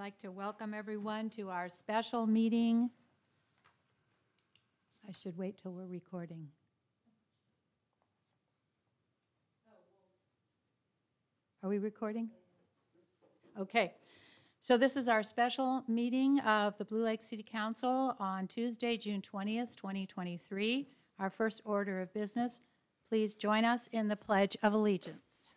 like to welcome everyone to our special meeting. I should wait till we're recording. Are we recording? Okay. So this is our special meeting of the Blue Lake City Council on Tuesday, June 20th, 2023. Our first order of business, please join us in the Pledge of Allegiance.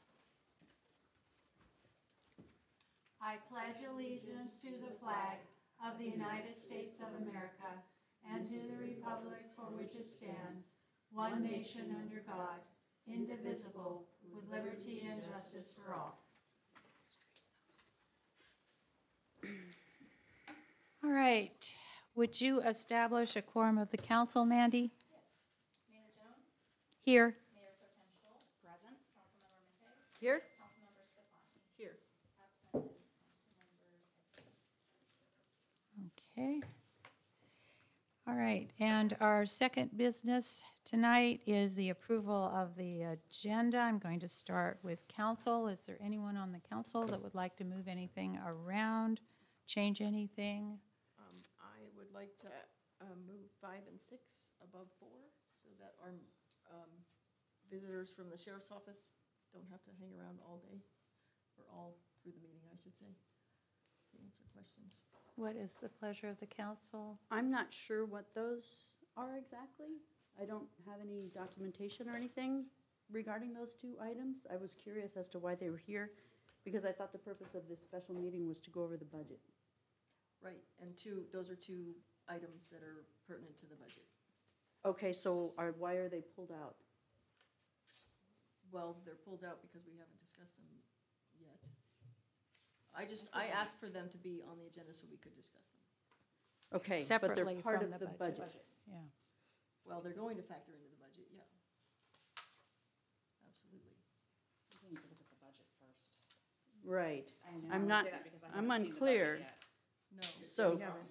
I pledge allegiance to the flag of the United States of America and to the republic for which it stands, one nation under God, indivisible, with liberty and justice for all. All right. Would you establish a quorum of the council, Mandy? Yes. Mayor Jones? Here. Mayor Potential? Present. Councilmember McKay? Here. Councilmember Stefani? Here. Absent is Councilmember Hedges. Okay. All right. And our second business tonight is the approval of the agenda. I'm going to start with council. Is there anyone on the council that would like to move anything around, change anything? I would like to move 5 and 6 above 4 so that our visitors from the sheriff's office don't have to hang around all day, or all through the meeting, I should say, to answer questions. What is the pleasure of the council? I'm not sure what those are exactly. I don't have any documentation or anything regarding those two items. I was curious as to why they were here, because I thought the purpose of this special meeting was to go over the budget. Right, and those are two items that are pertinent to the budget. Okay, so why are they pulled out? Well, they're pulled out because we haven't discussed them yet. I asked for them to be on the agenda so we could discuss them. Okay, but Separately they're part from of the the budget. budget. Yeah. Well, they're going to factor into the budget, yeah. Absolutely. We need to look at the budget first. Right. I know, I'm I not, say that because I I'm haven't seen the unclear. budget yet. No, So- we haven't.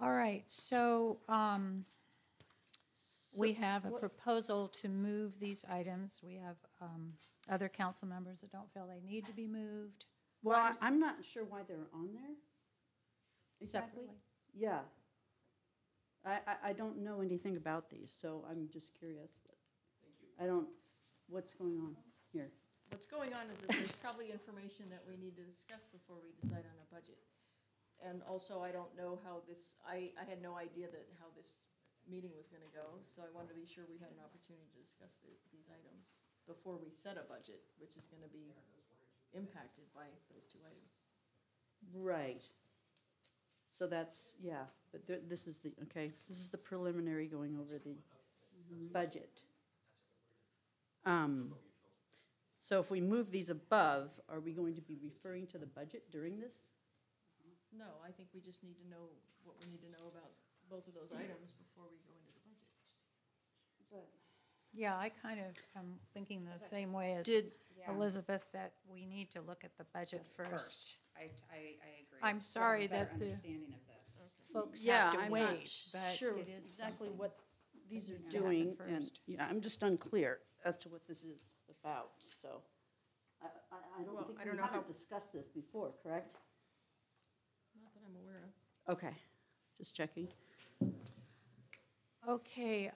All right, so we have a proposal to move these items. We have other council members that don't feel they need to be moved. Well, I'm not sure why they're on there. Exactly. Separately. Yeah. I don't know anything about these, so I'm just curious. But what's going on here? What's going on is that there's probably information that we need to discuss before we decide on a budget. And also, I don't know how this, I had no idea how this meeting was gonna go, so I wanted to be sure we had an opportunity to discuss these items before we set a budget, which is gonna be impacted by those two items. Right. So that's, yeah, but this is the preliminary going over the budget. So if we move these above, are we going to be referring to the budget during this? No, I think we just need to know what we need to know about both of those items before we go into the budget. But, Yeah, I kind of am thinking the same way as Did, yeah. Elizabeth, that we need to look at the budget first. I agree. I'm To have a sorry better that the understanding of this. folks yeah, have to I'm wait, not but sure it is exactly something what these are needs to happen doing, and, first. yeah, I'm just unclear as to what this is about, so. I don't Well, think I we don't know how- haven't discussed this before, correct? Not that I'm aware of. Okay, just checking. Okay,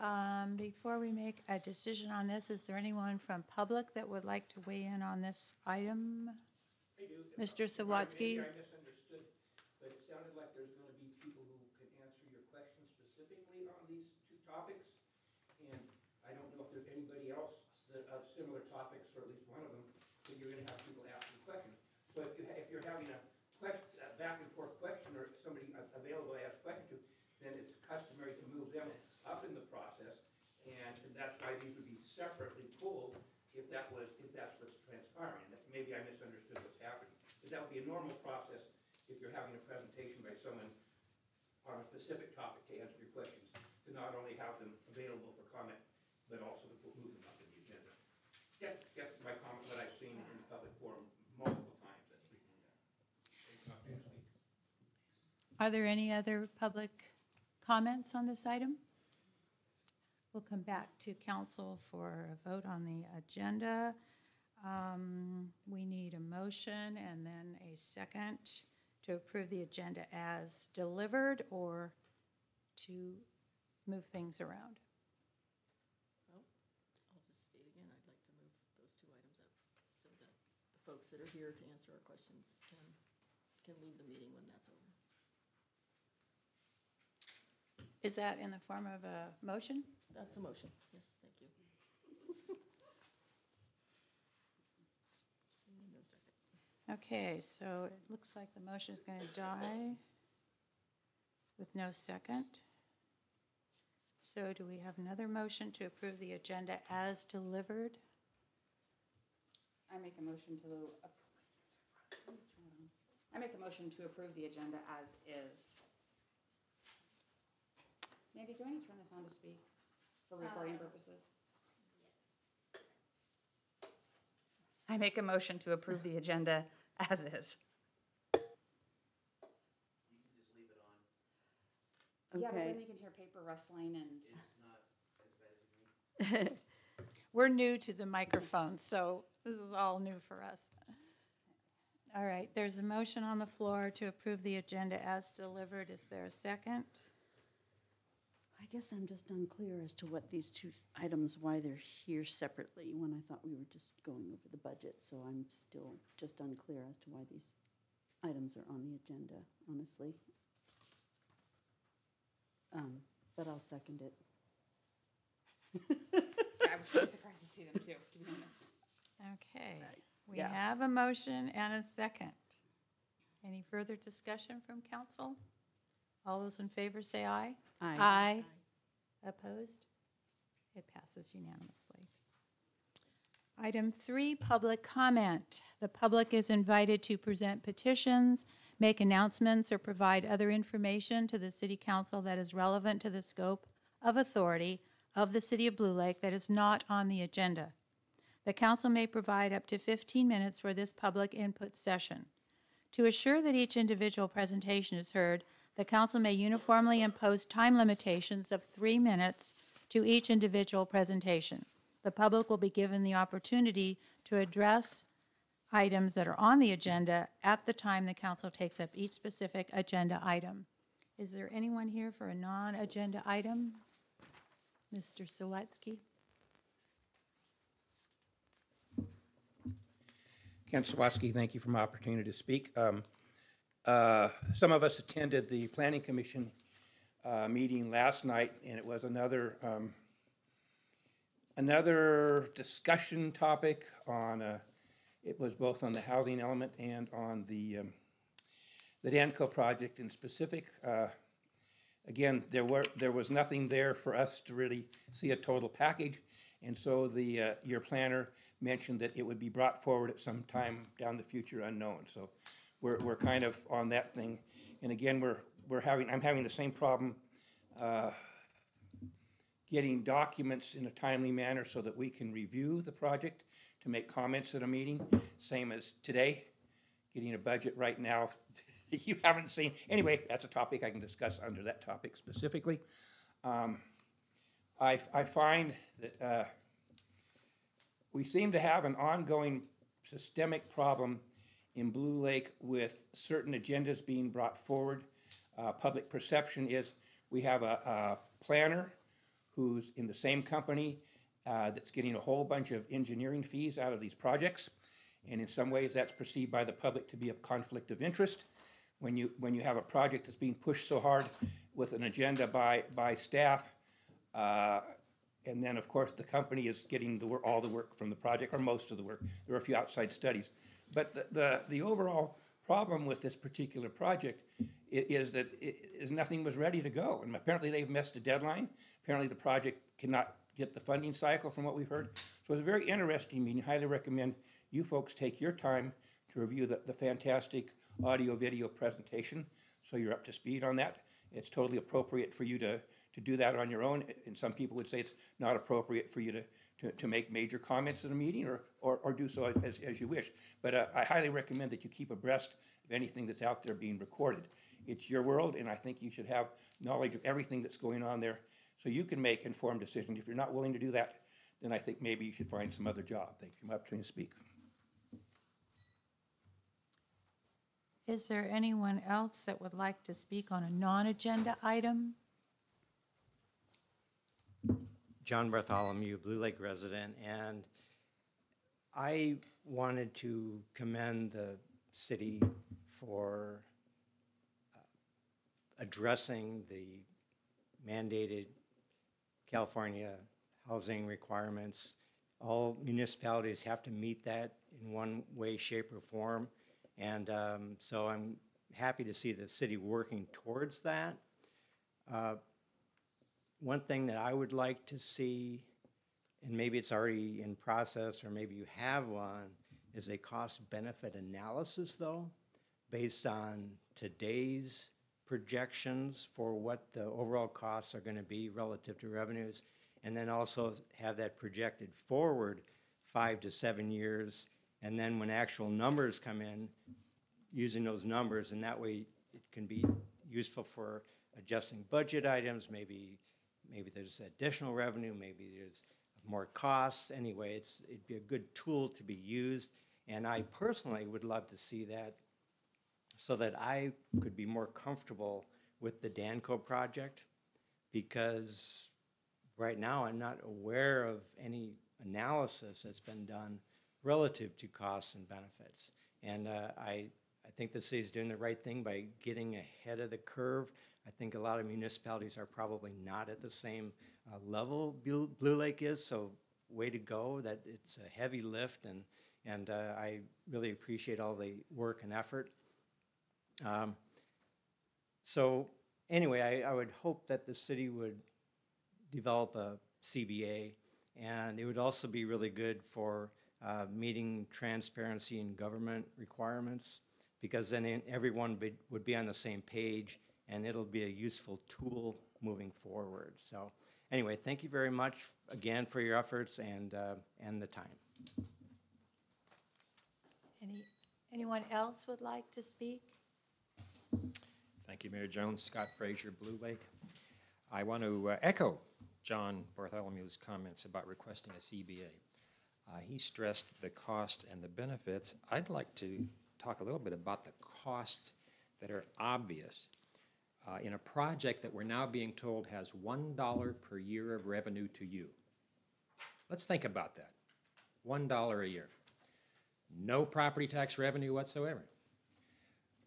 before we make a decision on this, is there anyone from public that would like to weigh in on this item? I do. Mr. Sawatsky? Maybe I misunderstood, but it sounded like there's gonna be people who can answer your questions specifically on these two topics. And I don't know if there's anybody else that of similar topics, or at least one of them, that you're gonna have people asking questions. So if you're having a back and forth question, or somebody available to ask questions to, then it's customary to move them up in the process. And that's why these would be separately pulled if that's what's transpiring. Maybe I misunderstood what's happening. But that would be a normal process if you're having a presentation by someone on a specific topic to answer your questions, to not only have them available for comment, but also to move them up in the agenda. That's my comment, what I've seen in the public forum multiple times. It's not next week. Are there any other public comments on this item? We'll come back to council for a vote on the agenda. We need a motion and then a second to approve the agenda as delivered or to move things around. Well, I'll just state again, I'd like to move those two items up so that the folks that are here to answer our questions can leave the meeting when that's over. Is that in the form of a motion? That's a motion, yes, thank you. No second. Okay, so it looks like the motion is going to die with no second. So do we have another motion to approve the agenda as delivered? I make a motion to approve the agenda as is. Mandy, do I need to turn this on to speak for recording purposes? I make a motion to approve the agenda as is. Yeah, but Okay. then they can hear paper rustling and. We're new to the microphone, so this is all new for us. All right, there's a motion on the floor to approve the agenda as delivered. Is there a second? I guess I'm just unclear as to what these two items, why they're here separately, when I thought we were just going over the budget. So I'm still just unclear as to why these items are on the agenda, honestly. But I'll second it. Yeah, I was really surprised to see them too, to be honest. Okay, we Yeah. have a motion and a second. Any further discussion from council? All those in favor say aye. Aye. Aye. Opposed? It passes unanimously. Item 3, public comment. The public is invited to present petitions, make announcements, or provide other information to the city council that is relevant to the scope of authority of the city of Blue Lake that is not on the agenda. The council may provide up to 15 minutes for this public input session. To assure that each individual presentation is heard, the council may uniformly impose time limitations of 3 minutes to each individual presentation. The public will be given the opportunity to address items that are on the agenda at the time the council takes up each specific agenda item. Is there anyone here for a non-agenda item? Mr. Sawetsky? Ken Sawatsky, thank you for my opportunity to speak. Some of us attended the Planning Commission meeting last night, and it was another discussion topic on, it was both on the housing element and on the Danco project in specific. Again, there was nothing there for us to really see a total package, and so your planner mentioned that it would be brought forward at some time down the future unknown. So we're kind of on that thing, and again, I'm having the same problem getting documents in a timely manner so that we can review the project to make comments at a meeting. Same as today, getting a budget right now you haven't seen. Anyway, that's a topic I can discuss under that topic specifically. I find that we seem to have an ongoing systemic problem in Blue Lake with certain agendas being brought forward. Public perception is we have a planner who's in the same company that's getting a whole bunch of engineering fees out of these projects. And in some ways, that's perceived by the public to be a conflict of interest. When you have a project that's being pushed so hard with an agenda by staff, and then, of course, the company is getting all the work from the project, or most of the work. There are a few outside studies. But the overall problem with this particular project is that nothing was ready to go. And apparently they've missed a deadline. Apparently the project cannot get the funding cycle from what we've heard. So it was a very interesting meeting. Highly recommend you folks take your time to review the fantastic audio-video presentation so you're up to speed on that. It's totally appropriate for you to do that on your own. And some people would say it's not appropriate for you to make major comments at a meeting or do so as you wish. But I highly recommend that you keep abreast of anything that's out there being recorded. It's your world, and I think you should have knowledge of everything that's going on there So you can make informed decisions. If you're not willing to do that, then I think maybe you should find some other job. Thank you. Come up to me and speak. Is there anyone else that would like to speak on a non-agenda item? John Bartholomew, Blue Lake resident, and I wanted to commend the city for addressing the mandated California housing requirements. All municipalities have to meet that in one way, shape, or form. And so I'm happy to see the city working towards that. One thing that I would like to see, and maybe it's already in process or maybe you have one, is a cost-benefit analysis though, based on today's projections for what the overall costs are going to be relative to revenues, and then also have that projected forward 5 to 7 years, and then when actual numbers come in, using those numbers, and that way it can be useful for adjusting budget items, maybe there's additional revenue, maybe there's more costs. Anyway, it'd be a good tool to be used, and I personally would love to see that so that I could be more comfortable with the Danco project, because right now I'm not aware of any analysis that's been done relative to costs and benefits. And I think the city's doing the right thing by getting ahead of the curve. I think a lot of municipalities are probably not at the same level Blue Lake is, so way to go. That it's a heavy lift, and I really appreciate all the work and effort. So anyway, I would hope that the city would develop a CBA, and it would also be really good for meeting transparency and government requirements, because then everyone would be on the same page, and it'll be a useful tool moving forward. So anyway, thank you very much again for your efforts and the time. Anyone else would like to speak? Thank you, Mayor Jones. Scott Frazier, Blue Lake. I want to echo John Bartholomew's comments about requesting a CBA. He stressed the cost and the benefits. I'd like to talk a little bit about the costs that are obvious in a project that we're now being told has $1 per year of revenue to you. Let's think about that. $1 a year. No property tax revenue whatsoever.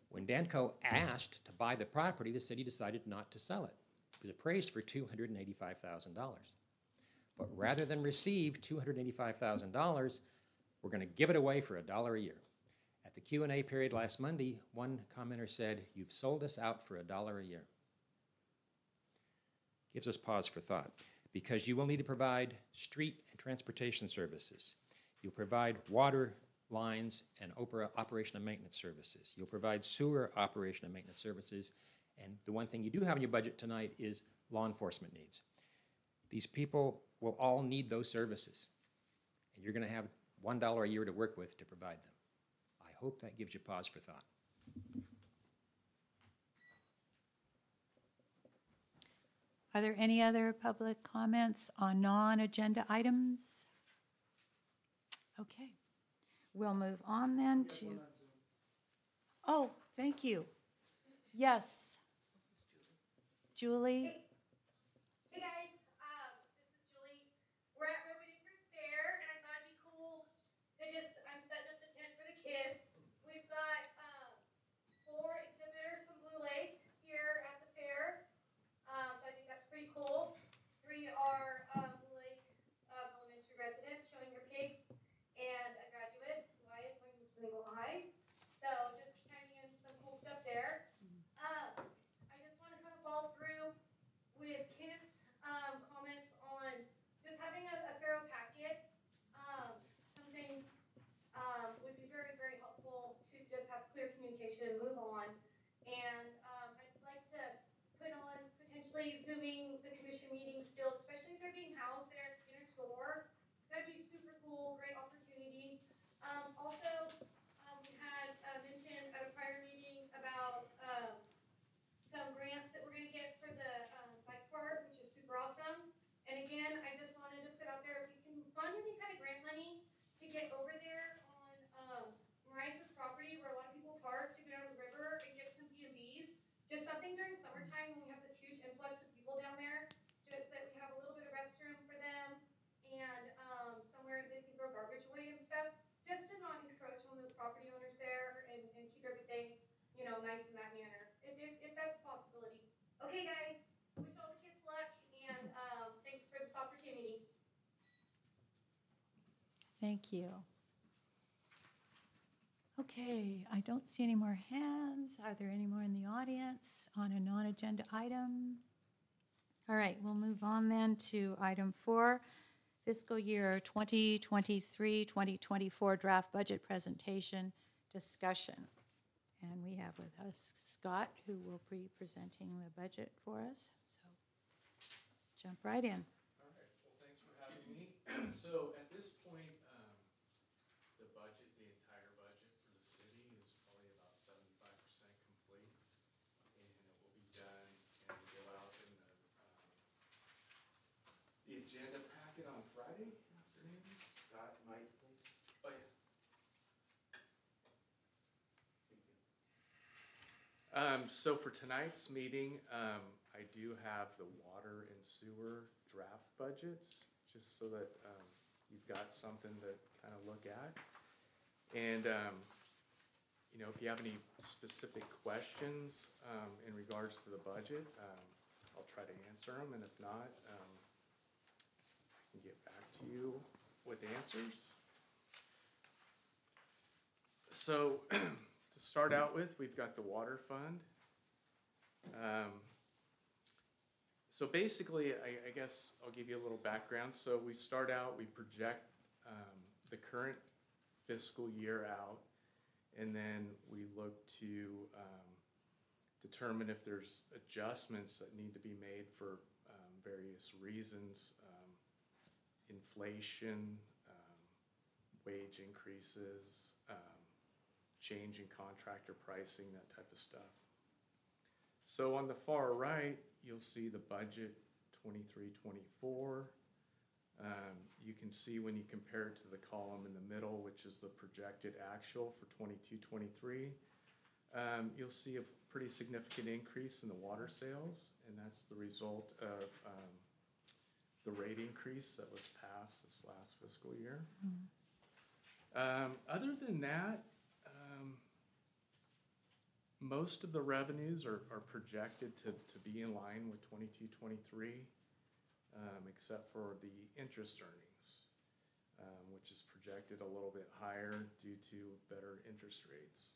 When Danco asked to buy the property, the city decided not to sell it. It was appraised for $285,000. But rather than receive $285,000, we're going to give it away for $1 a year. At the Q&A period last Monday, one commenter said, "You've sold us out for $1 a year." Gives us pause for thought, because you will need to provide street and transportation services. You'll provide water lines and operation and maintenance services. You'll provide sewer operation and maintenance services. And the one thing you do have in your budget tonight is law enforcement needs. These people will all need those services. And you're going to have $1 a year to work with to provide them. I hope that gives you pause for thought. Are there any other public comments on non-agenda items? Okay. We'll move on then to... Oh, thank you. Yes. Julie? Hey guys, this is Julie. We're at Roman Acres Fair, and I thought it'd be cool to I'm setting up the tent for the kids. We've got 4 exhibitors from Blue Lake here at the fair, so I think that's pretty cool. 3 are Blue Lake elementary residents showing their pigs, and a graduate, Wyatt, going to Naval High. So just chiming in some cool stuff there. I just want to kind of follow through with Kent's comments on just having a thorough packet. Some things would be very, very helpful to just have clear communication and move on. And I'd like to put on potentially Zooming the commission meetings still, especially if they're being housed there at Skinner Store. That'd be super cool, great opportunity. Also, we had mentioned at a prior meeting about some grants that we're going to get for the bike park, which is super awesome. Thank you. Okay, I don't see any more hands. Are there any more in the audience on a non-agenda item? All right, we'll move on then to item 4, fiscal year 2023-2024 draft budget presentation discussion. And we have with us Scott, who will be presenting the budget for us. So jump right in. All right, well, thanks for having me. So at this point, the budget, the entire budget for the city is probably about 75% complete. And it will be done and go out in the agenda packet on Friday afternoon. Scott, Mike, please. Oh, yeah. So for tonight's meeting, I do have the water and sewer draft budgets, just so that you've got something to kind of look at. And, you know, if you have any specific questions in regards to the budget, I'll try to answer them, and if not, I can get back to you with answers. So, to start out with, we've got the water fund. So basically, I guess I'll give you a little background. So we start out, we project the current fiscal year out, and then we look to determine if there's adjustments that need to be made for various reasons, inflation, wage increases, change in contractor pricing, that type of stuff. So on the far right, you'll see the budget 23-24. You can see when you compare it to the column in the middle, which is the projected actual for 22-23, you'll see a pretty significant increase in the water sales, and that's the result of the rate increase that was passed this last fiscal year. Other than that, most of the revenues are projected to be in line with 22-23, except for the interest earnings, which is projected a little bit higher due to better interest rates.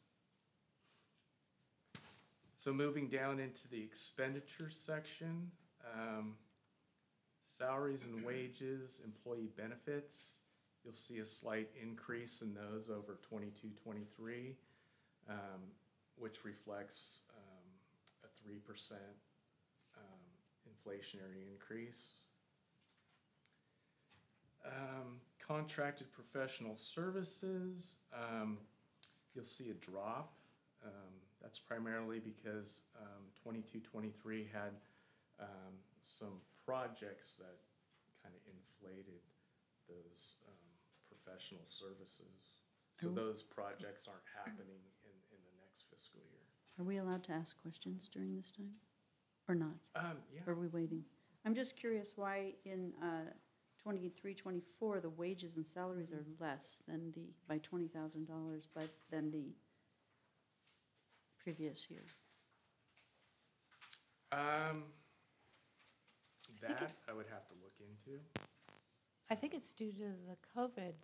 So moving down into the expenditure section, salaries and wages, employee benefits, you'll see a slight increase in those over 22-23. Which reflects a 3% inflationary increase. Contracted professional services, you'll see a drop. That's primarily because 22-23 had some projects that kind of inflated those professional services. So those projects aren't happening in the next fiscal year. Are we allowed to ask questions during this time, or not? Yeah. Or are we waiting? I'm just curious why in 23-24 the wages and salaries are less than by $20,000, but than the previous year. That I would have to look into. I think it's due to the COVID,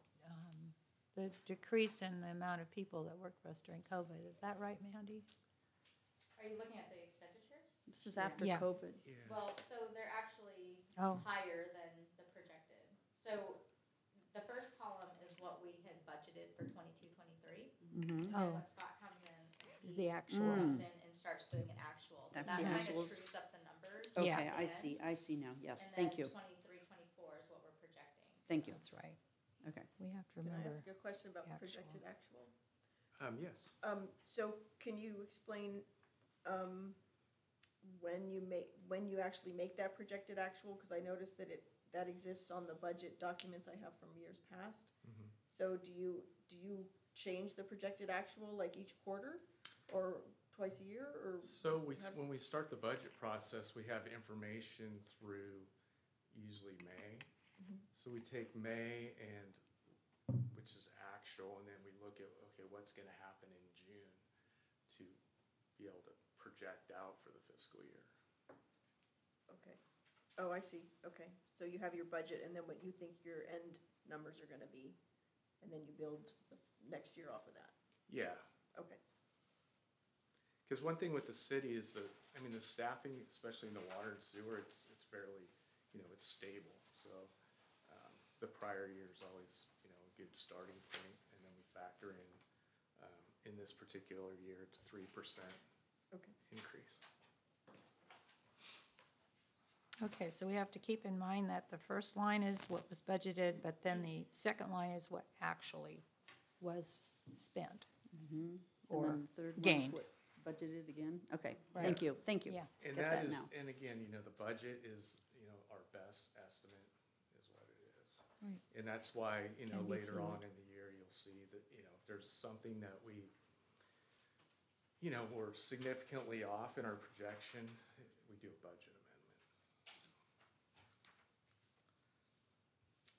the decrease in the amount of people that worked for us during COVID. Is that right, Mandy? Are you looking at the expenditures? This is after Yeah. COVID. Yeah. Well, so they're actually Oh. higher than the projected. So the first column is what we had budgeted for 22-23. Mm-hmm. Oh. And when Scott comes in, Is he the actual. comes in and starts doing an actual. So That's that the kind of actuals. trues up the numbers. Yeah. Okay, at I the see, end. I see now, yes, And thank you, then 23-24 is what we're projecting. thank you, That's right. okay. We have to Can I remember. ask a question about the actual. projected actual? Yes. So can you explain, when you actually make that projected actual? Because I noticed that that exists on the budget documents I have from years past. Mhm. So do you change the projected actual like each quarter or twice a year or? So how does- when we start the budget process, we have information through usually May. So we take May which is actual, and then we look at, okay, what's gonna happen in June to be able to project out for the fiscal year. Okay. Oh, I see. Okay. So you have your budget and then what you think your end numbers are gonna be and then you build the next year off of that. Yeah, Okay. because one thing with the city is that, I mean, the staffing, especially in the water and sewer, it's fairly, it's stable. So the prior year is always, a good starting point, and then we factor in this particular year, it's a 3% Okay. increase. Okay, so we have to keep in mind that the first line is what was budgeted, but then the second line is what actually was spent. And Or then the third one's gained. what, budgeted again? Okay, Right. thank you, thank you. Yeah. And Get that that is, now. and again, the budget is, our best estimate is what it is. Right. And that's why, Can be later fluid. on in the year, you'll see that, if there's something that we're significantly off in our projection, we do a budget amendment.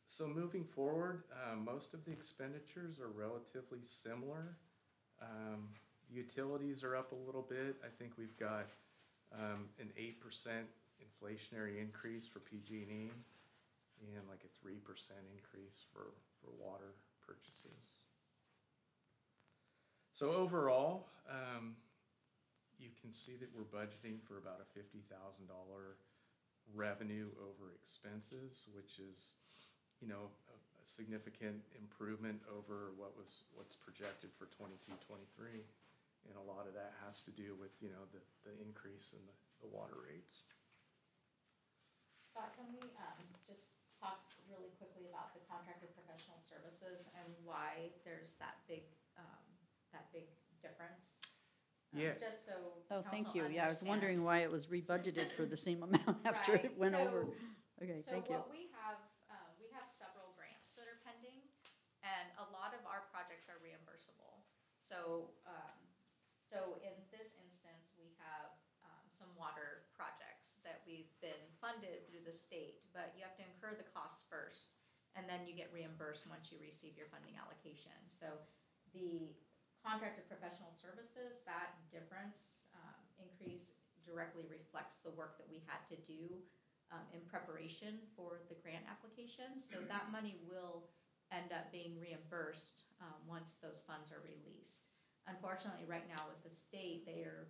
So moving forward, most of the expenditures are relatively similar. Utilities are up a little bit. I think we've got an 8% inflationary increase for PG&E and like a 3% increase for water purchases. So overall, you can see that we're budgeting for about a $50,000 revenue over expenses, which is, a significant improvement over what's projected for 22-23. And a lot of that has to do with, the increase in the water rates. Scott, can we just talk really quickly about the contracted professional services and why there's that big difference? Yeah. Just so Oh, thank council you. Yeah, I was wondering understands. why it was rebudgeted for the same amount after it Right, went so- over. Okay, thank you. So what we have several grants that are pending, and a lot of our projects are reimbursable. So, in this instance, we have some water projects that we've been funded through the state, but you have to incur the costs first, and then you get reimbursed once you receive your funding allocation. So the contracted professional services, that difference increase directly reflects the work that we had to do in preparation for the grant application. So that money will end up being reimbursed once those funds are released. Unfortunately, right now with the state, they're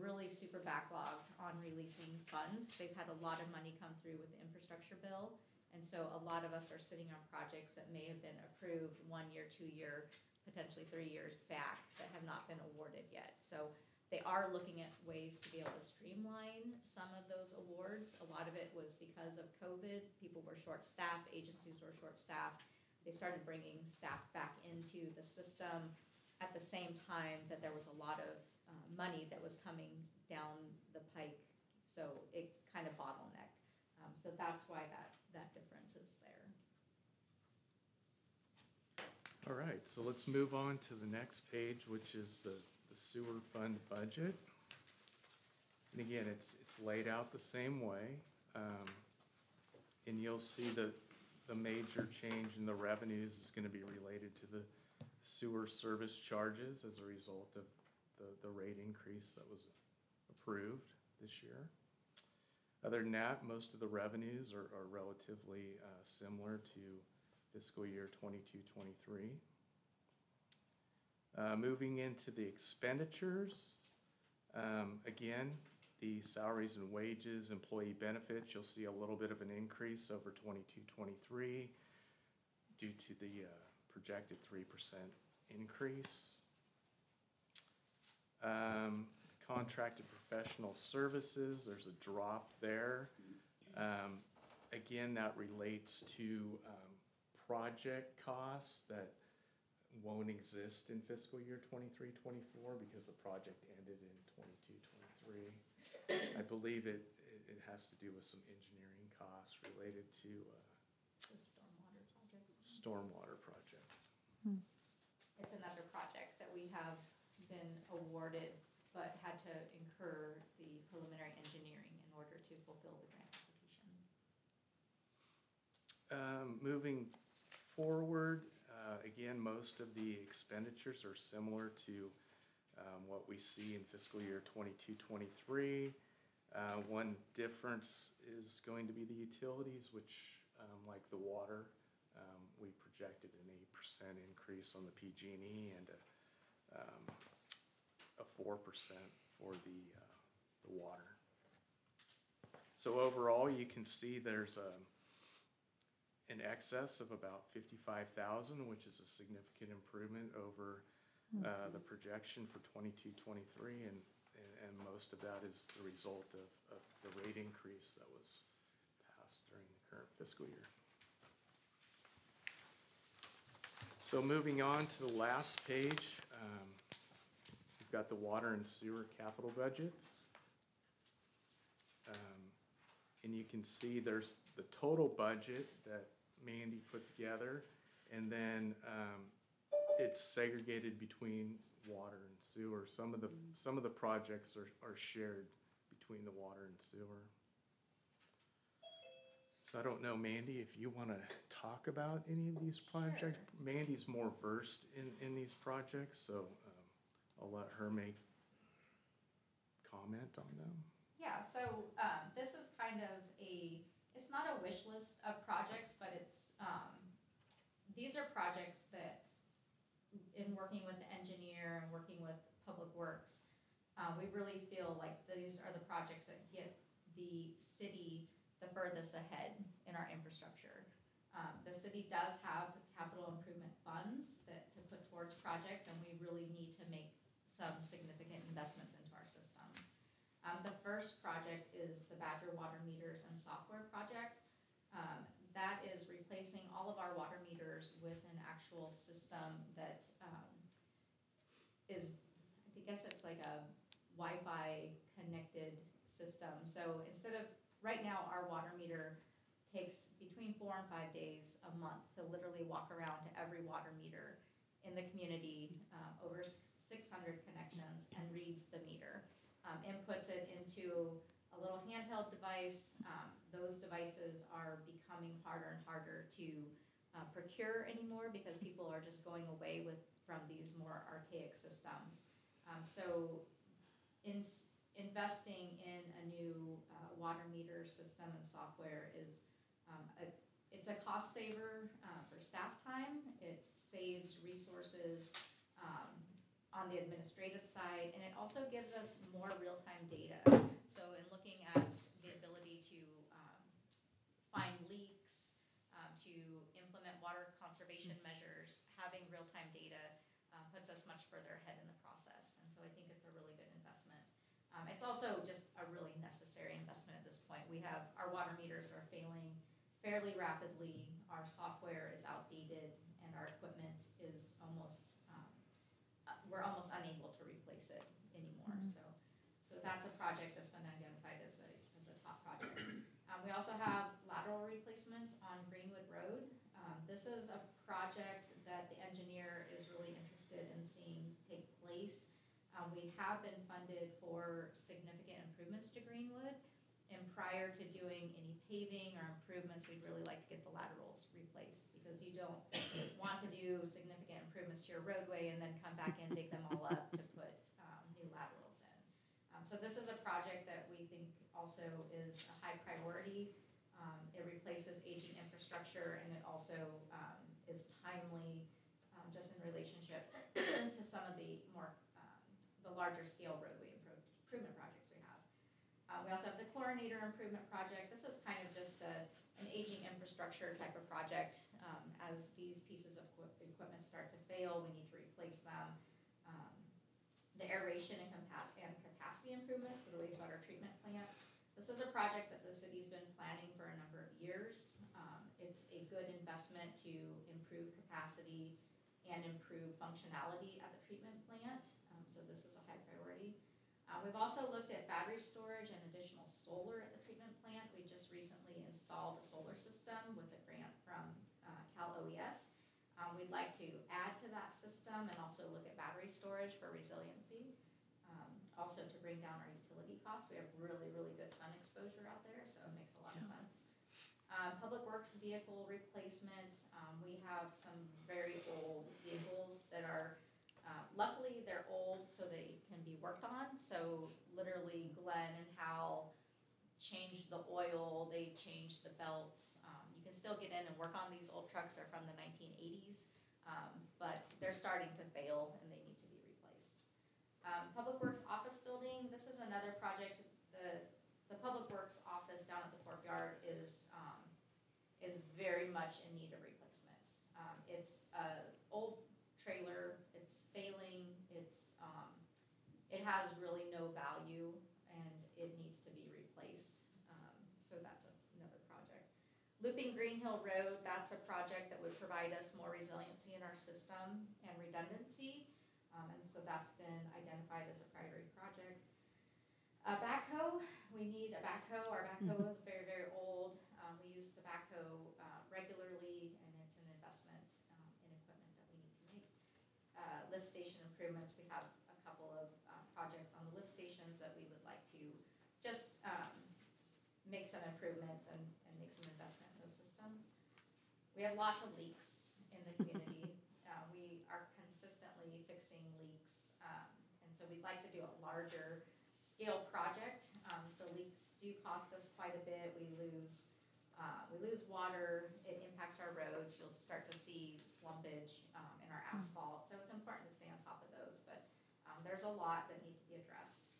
really super backlogged on releasing funds. They've had a lot of money come through with the infrastructure bill, and so a lot of us are sitting on projects that may have been approved 1 year, 2 year, potentially 3 years back that have not been awarded yet. So they are looking at ways to be able to streamline some of those awards. A lot of it was because of COVID. People were short-staffed, agencies were short-staffed. They started bringing staff back into the system at the same time that there was a lot of money that was coming down the pike. So it kind of bottlenecked. So that's why that difference is there. All right, so let's move on to the next page, which is the sewer fund budget. And again, it's laid out the same way. And you'll see the major change in the revenues is gonna be related to the sewer service charges as a result of the rate increase that was approved this year. Other than that, most of the revenues are relatively similar to fiscal year 22-23. Moving into the expenditures, again, the salaries and wages, employee benefits, you'll see a little bit of an increase over 22-23 due to the projected 3% increase. Contracted professional services, there's a drop there. Again, that relates to project costs that won't exist in fiscal year 23-24 because the project ended in 22-23. I believe it has to do with some engineering costs related to The stormwater project. stormwater project. It's another project that we have been awarded, but had to incur the preliminary engineering in order to fulfill the grant application. Moving forward, again, most of the expenditures are similar to what we see in fiscal year 22-23. One difference is going to be the utilities, which, like the water, we project projected an 8% increase on the PG&E and a 4% for the water. So overall, you can see there's an excess of about 55,000, which is a significant improvement over the projection for 22-23, and most of that is the result of the rate increase that was passed during the current fiscal year. So moving on to the last page, we've got the water and sewer capital budgets. And you can see there's the total budget that Mandy put together, and then it's segregated between water and sewer. Some of the projects are shared between the water and sewer. So I don't know, Mandy, if you want to talk about any of these projects. Sure. Mandy's more versed in these projects, so I'll let her make comment on them. Yeah, so this is kind of it's not a wish list of projects, but these are projects that, in working with the engineer and working with Public Works, we really feel like these are the projects that get the city the furthest ahead in our infrastructure. The city does have capital improvement funds to put towards projects, and we really need to make some significant investments into our systems. The first project is the Badger water meters and software project. That is replacing all of our water meters with an actual system that is, I guess it's like a Wi-Fi connected system. So instead of, right now our water meter takes between 4 and 5 days a month to literally walk around to every water meter in the community, over 600 connections, and reads the meter. Inputs it into a little handheld device. Those devices are becoming harder and harder to procure anymore because people are just going away from these more archaic systems. So investing in a new water meter system and software is it's a cost saver for staff time. It saves resources on the administrative side, and it also gives us more real-time data. So in looking at the ability to find leaks, to implement water conservation measures, having real-time data puts us much further ahead in the process. And so I think it's a really good investment. It's also just a really necessary investment at this point. Our water meters are failing fairly rapidly, our software is outdated, and our equipment is we're almost unable to replace it anymore. So that's a project that's been identified as a top project. We also have lateral replacements on Greenwood Road. This is a project that the engineer is really interested in seeing take place. We have been funded for significant improvements to Greenwood, and prior to doing any paving or improvements, we'd really like to get the laterals replaced, because you don't want to do significant improvements to your roadway and then come back and dig them all up to put new laterals in. So this is a project that we think also is a high priority. It replaces aging infrastructure, and it also is timely just in relationship to some of the larger scale roadway improvement projects we have. We also have the chlorinator improvement project. This is kind of just an aging infrastructure type of project. As these pieces of equipment start to fail, we need to replace them. The aeration and capacity improvements to the wastewater treatment plant. This is a project that the city's been planning for a number of years. It's a good investment to improve capacity and improve functionality at the treatment plant. So this is a high priority. We've also looked at battery storage and additional solar at the treatment plant. We just recently installed a solar system with a grant from Cal OES. We'd like to add to that system and also look at battery storage for resiliency. Also to bring down our utility costs. We have really, really good sun exposure out there, so it makes a lot of sense. Public Works vehicle replacement. We have some very old vehicles that are luckily, they're old, so they can be worked on. So literally, Glenn and Hal changed the oil, they changed the belts. You You can still get in and work on these old trucks, they're from the 1980s, but they're starting to fail and they need to be replaced. Public Works office building, this is another project. The Public Works office down at the courtyard is very much in need of replacement. It's a old trailer, it's failing, it has really no value, and it needs to be replaced. So that's another project. Looping Green Hill Road, that's a project that would provide us more resiliency in our system and redundancy. And so that's been identified as a priority project. A backhoe, we need a backhoe. Our backhoe is very, very old. We use the backhoe regularly, and it's an investment in equipment that we need to make. Lift station improvements, we have a couple of projects on the lift stations that we would like to just make some improvements and make some investment in those systems. We have lots of leaks in the community. We are consistently fixing leaks, and so we'd like to do a larger scale project. The leaks do cost us quite a bit. We lose water, it impacts our roads. You'll start to see slumpage in our asphalt, so it's important to stay on top of those, but there's a lot that need to be addressed.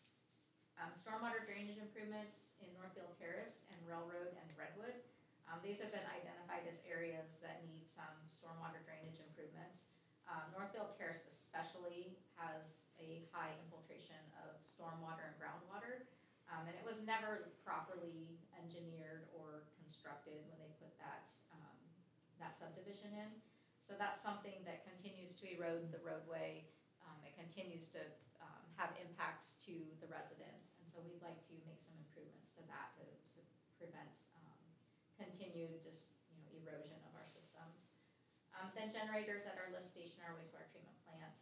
Stormwater drainage improvements in Northfield Terrace and Railroad and Redwood. These have been identified as areas that need some stormwater drainage improvements. Northfield Terrace especially has a high infiltration of stormwater and groundwater, and it was never properly engineered or constructed when they put that subdivision in. So that's something that continues to erode the roadway. It continues to have impacts to the residents, and so we'd like to make some improvements to that to prevent continued erosion of our systems. Then generators at our lift station, our wastewater treatment plant,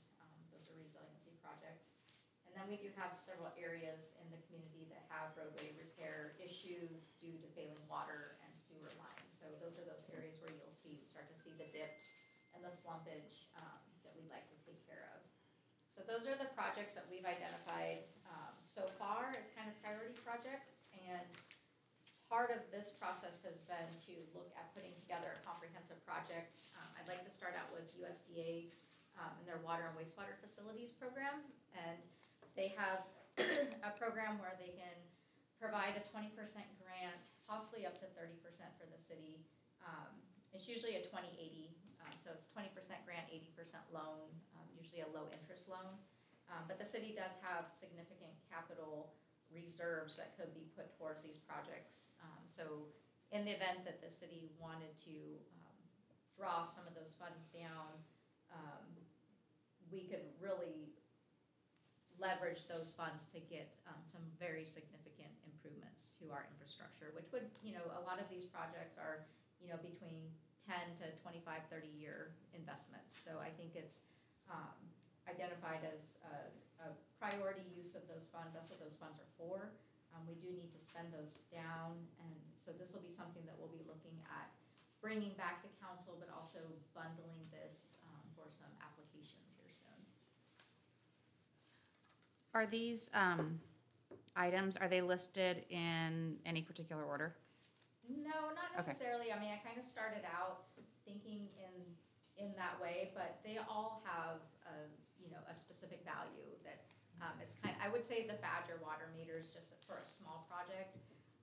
those are resiliency projects. And then we do have several areas in the community that have roadway repair issues due to failing water and sewer lines. So those are those areas where you'll start to see the dips and the slumpage that we'd like to take care of. So those are the projects that we've identified so far as kind of priority projects, and part of this process has been to look at putting together a comprehensive project. I'd like to start out with USDA and their water and wastewater facilities program, and they have a program where they can provide a 20% grant, possibly up to 30% for the city. It's usually a 20-80, so it's 20% grant, 80% loan, usually a low interest loan. But the city does have significant capital reserves that could be put towards these projects. So in the event that the city wanted to draw some of those funds down, we could really leverage those funds to get some very significant improvements to our infrastructure, which would, a lot of these projects are, between 10 to 25, 30-year investments. So I think it's identified as a priority use of those funds. That's what those funds are for. We do need to spend those down, and so this will be something that we'll be looking at bringing back to council, but also bundling this for some applications here soon. Are these items, are they listed in any particular order? No, not necessarily. I mean, I kind of started out thinking in that way, but they all have a specific value that is I would say the Badger water meters, just for a small project,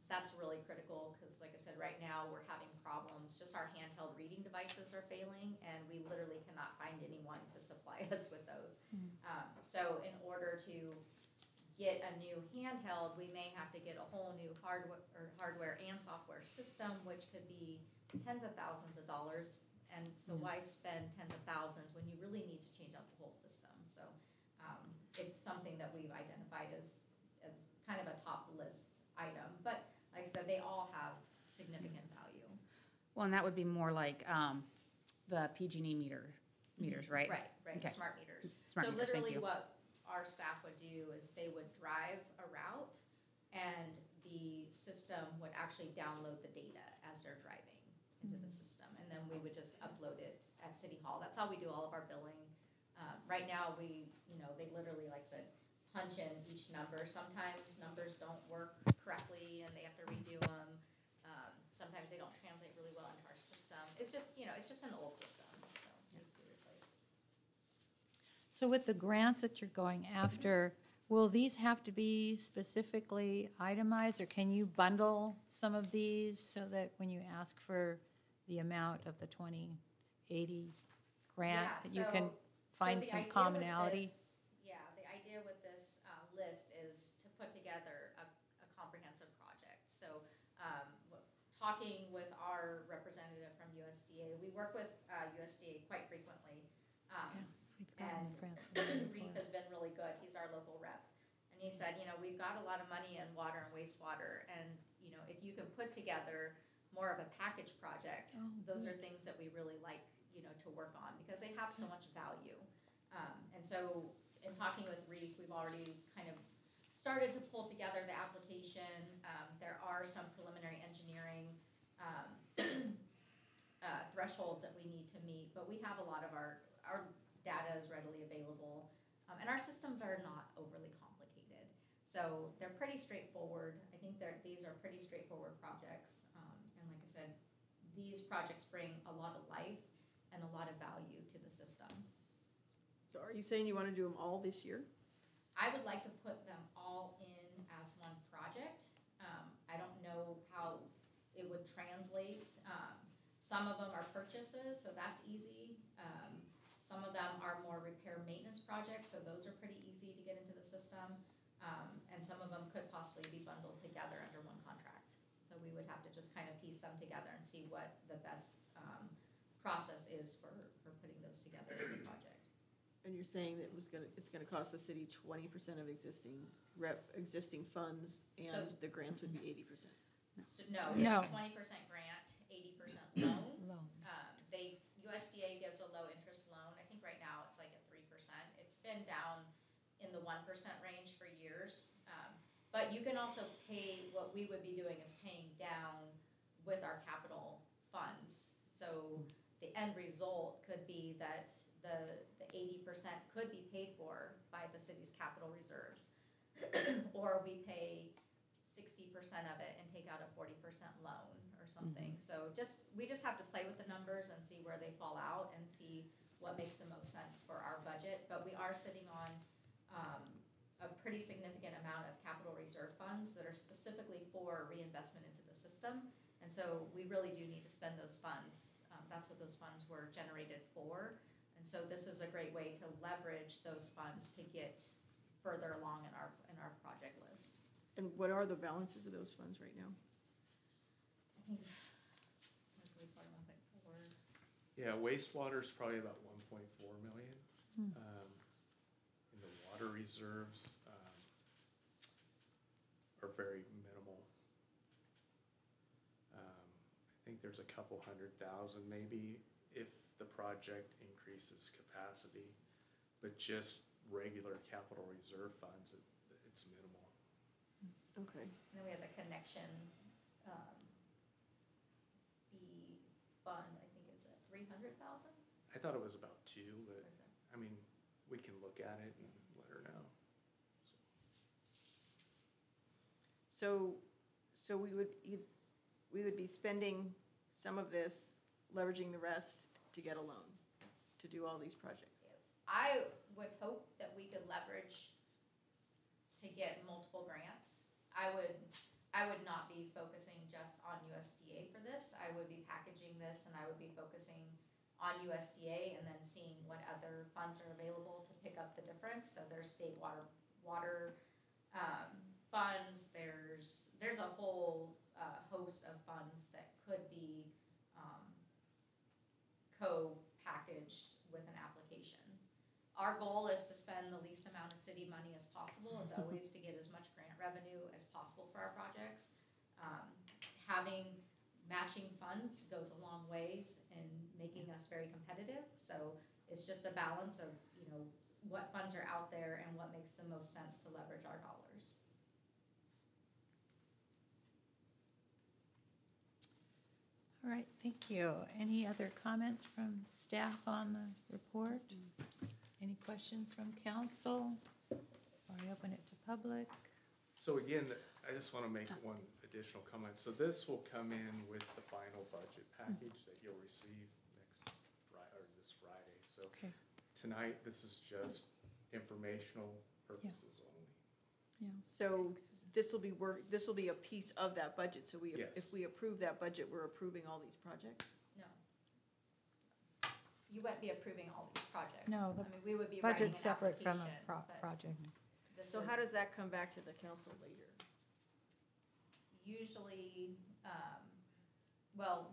that's really critical because, like I said, right now we're having problems. Just our handheld reading devices are failing, and we literally cannot find anyone to supply us with those. So in order to get a new handheld, we may have to get a whole new hardware and software system, which could be tens of thousands of dollars. And so why spend tens of thousands when you really need to change out the whole system? So it's something that we've identified as kind of a top list item. But like I said, they all have significant value. Well, and that would be more like the PG&E meters, right? Right, Okay. Smart meters. Smart meters, thank you. So literally what our staff would do is they would drive a route, and the system would actually download the data as they're driving into the system. And then we would just upload it at City Hall. That's how we do all of our billing. Right now, they literally, like I said, punch in each number. Sometimes numbers don't work correctly, and they have to redo them. sometimes they don't translate really well into our system. It's just, it's just an old system, so it needs to be replaced. So with the grants that you're going after, will these have to be specifically itemized, or can you bundle some of these so that when you ask for the amount of the 2080 grant, Yeah, that you can find the some idea with commonality? Yeah, the idea with this list is to put together a comprehensive project. So, talking with our representative from USDA, we work with USDA quite frequently. We've gotten And grants from them Reef before. has been really good. He's our local rep. And he said, we've got a lot of money in water and wastewater. And, if you can put together more of a package project, Oh, those are things that we really like, to work on because they have so much value. And so in talking with Reef, we've already kind of started to pull together the application. There are some preliminary engineering thresholds that we need to meet, but we have a lot of our data is readily available, and our systems are not overly complicated. So they're pretty straightforward. I think these are pretty straightforward projects, and like I said, these projects bring a lot of life and a lot of value to the systems. So are you saying you want to do them all this year? I would like to put them all in as one project. I don't know how it would translate. Some of them are purchases, so that's easy. Some of them are more repair maintenance projects, so those are pretty easy to get into the system. And some of them could possibly be bundled together under one contract. So we would have to just kind of piece them together and see what the best process is for putting those together as a project. And you're saying that it's gonna cost the city 20% of existing funds, So- and the grants would be 80%? So, no, No. it's 20% grant, 80% loan. Loan. USDA gives a low interest loan. I think right now it's like at 3%. It's been down in the 1% range for years. But you can also pay, what we would be doing is paying down with our capital funds. So the end result could be that the 80% could be paid for by the city's capital reserves. Or we pay 60% of it and take out a 40% loan or something. So we just have to play with the numbers and see where they fall out and see what makes the most sense for our budget. But we are sitting on a pretty significant amount of capital reserve funds that are specifically for reinvestment into the system. And so we really do need to spend those funds. That's what those funds were generated for. And so this is a great way to leverage those funds to get further along in our project list. And what are the balances of those funds right now? I think this wastewater 1.4. Yeah, wastewater's probably about 1.4 million. And the water reserves, are very minimal. I think there's a couple 100,000 maybe if the project increases capacity, but just regular capital reserve funds, it's minimal. Okay. And then we have the connection fee fund, I think is at 300,000? I thought it was about 2, but, Or is it? I mean, we can look at it and let her know. So we would be spending some of this, leveraging the rest to get a loan, to do all these projects. I would hope that we could leverage to get multiple grants. I would not be focusing just on USDA for this. I would be packaging this and I would be focusing on USDA and then seeing what other funds are available to pick up the difference. So there's state water funds, there's a whole host of funds that could be co-packaged with an application. Our goal is to spend the least amount of city money as possible. It's always to get as much grant revenue as possible for our projects. Having matching funds goes a long ways in making us very competitive. So it's just a balance of, what funds are out there and what makes the most sense to leverage our dollars. All right, thank you. Any other comments from staff on the report? Any questions from council? Or I open it to public? So again, I just want to make one additional comments. So this will come in with the final budget package that you'll receive next Friday, or this Friday. So Okay. tonight, this is just informational purposes only. Yeah. So this will be a piece of that budget, so Yes. if we approve that budget, we're approving all these projects? No. You wouldn't be approving all these projects. No, the I mean, we would be writing an Budget's separate from a application, but project. this So how is does that come back to the council later? Usually,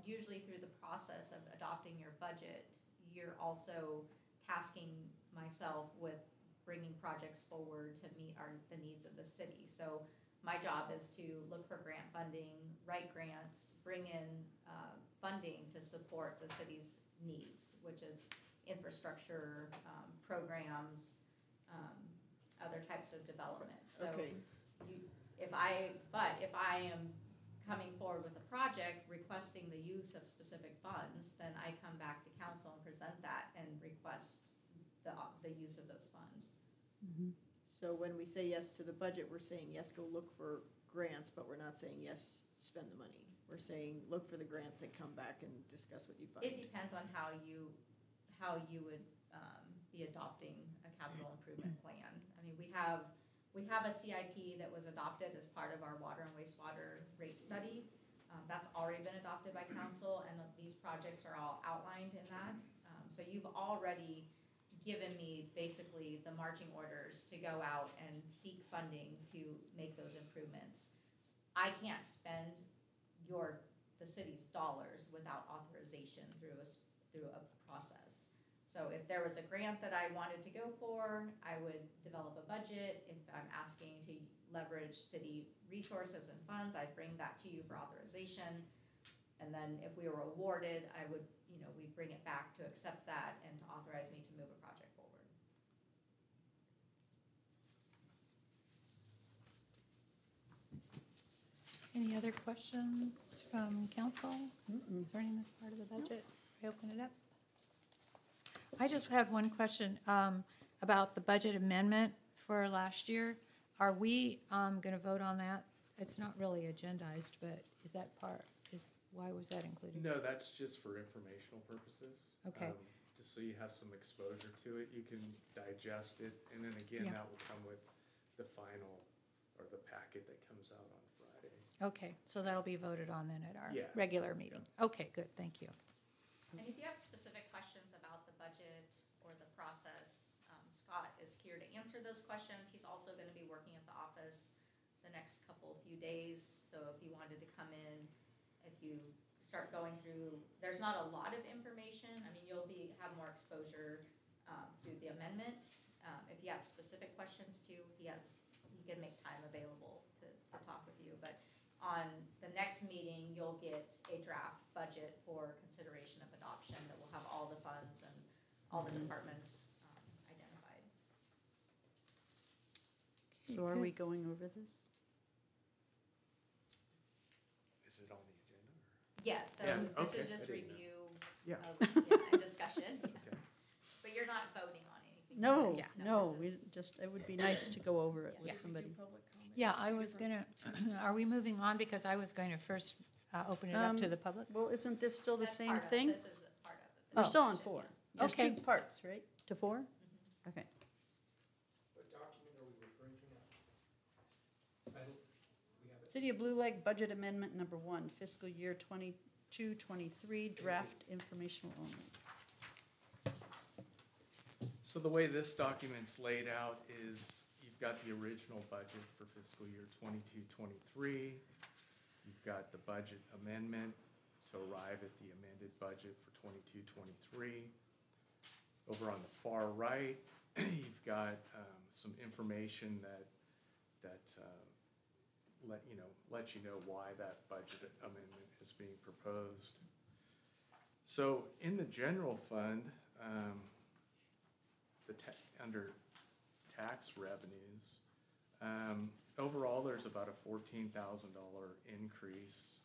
usually through the process of adopting your budget, you're also tasking myself with bringing projects forward to meet the needs of the city. So my job is to look for grant funding, write grants, bring in funding to support the city's needs, which is infrastructure, programs, other types of development. So Okay. if I am coming forward with a project requesting the use of specific funds, then I come back to council and present that and request the use of those funds. So when we say yes to the budget, we're saying yes, go look for grants, but we're not saying yes, spend the money. We're saying look for the grants and come back and discuss what you find. It depends on how you would be adopting a capital improvement plan. I mean, we have a CIP that was adopted as part of our water and wastewater rate study. That's already been adopted by council, and these projects are all outlined in that. So you've already given me basically the marching orders to go out and seek funding to make those improvements. I can't spend the city's dollars without authorization through a process. So if there was a grant that I wanted to go for, I would develop a budget. If I'm asking to leverage city resources and funds, I'd bring that to you for authorization. And then if we were awarded, we'd bring it back to accept that and to authorize me to move a project forward. Any other questions from council concerning this part of the budget? I open it up. I just had one question about the budget amendment for last year. Are we going to vote on that? It's not really agendized, but is that why was that included? No, that's just for informational purposes. Okay. Just so you have some exposure to it, you can digest it, and then again, Yeah. that will come with the final, or the packet that comes out on Friday. Okay, so that'll be voted on then at our Yeah. regular meeting. Okay, good, thank you. And if you have specific questions about the budget or the process, Scott is here to answer those questions. He's also going to be working at the office the next few days. So if you wanted to come in, if you start going through, there's not a lot of information. I mean, you'll have more exposure through the amendment. If you have specific questions too, he can make time available to talk with you. But on the next meeting, you'll get a draft budget for consideration of adoption that will have all the funds and all the departments identified. So are we going over this? Is it on the agenda? Or? Yeah, so Yeah, this okay, is just I didn't know. review Yeah. and discussion. Okay. But you're not voting on anything. No, Yeah, no, this is- it would be nice to go over it Yeah. with Did we somebody. do public comment? Yeah, I Two was different- gonna, are we moving on? Because I was going to first open it up to Um, the public. Well, isn't this still the That's same part of- thing? This is part of it. We're still on Discussion, 4. yeah. There's Okay. 2 parts, right? To 4? Okay. What document are we referring to now? We have it. City of Blue Lake Budget Amendment Number 1, fiscal year 22-23, draft informational only. So the way this document's laid out is you've got the original budget for fiscal year 22-23. You've got the budget amendment to arrive at the amended budget for 22-23. Over on the far right, you've got some information that let you know why that budget amendment is being proposed. So in the general fund, under tax revenues, overall, there's about a $14,000 increase